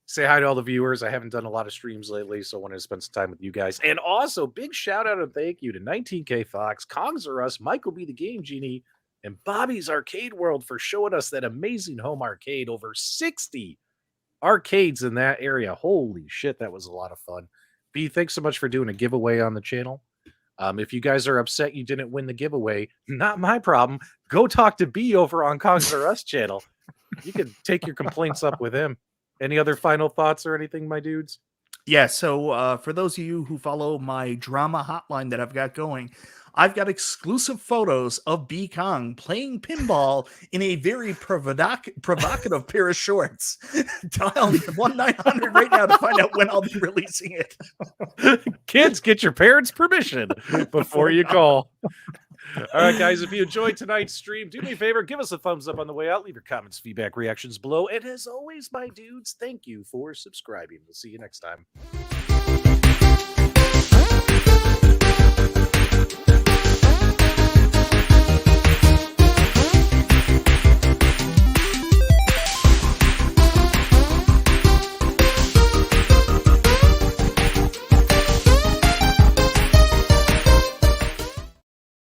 say hi to all the viewers. I haven't done a lot of streams lately, so I wanted to spend some time with you guys. And also, big shout out and thank you to 19K Fox, Kongs Are Us, Michael B. the Game Genie, and Bobby's Arcade World for showing us that amazing home arcade. Over 60 arcades in that area. Holy shit, that was a lot of fun. B, thanks so much for doing a giveaway on the channel. If you guys are upset you didn't win the giveaway, not my problem. Go talk to B over on Kongs Are Us channel. You can take your complaints up with him. Any other final thoughts or anything, my dudes? Yeah, so for those of you who follow my drama hotline that I've got going, I've got exclusive photos of B Kong playing pinball in a very provocative pair of shorts. Dial 1-900 right now to find out when I'll be releasing it. Kids, get your parents' permission before you call. All right, guys, if you enjoyed tonight's stream, do me a favor, give us a thumbs up on the way out. Leave your comments, feedback, reactions below. And as always, my dudes, thank you for subscribing. We'll see you next time.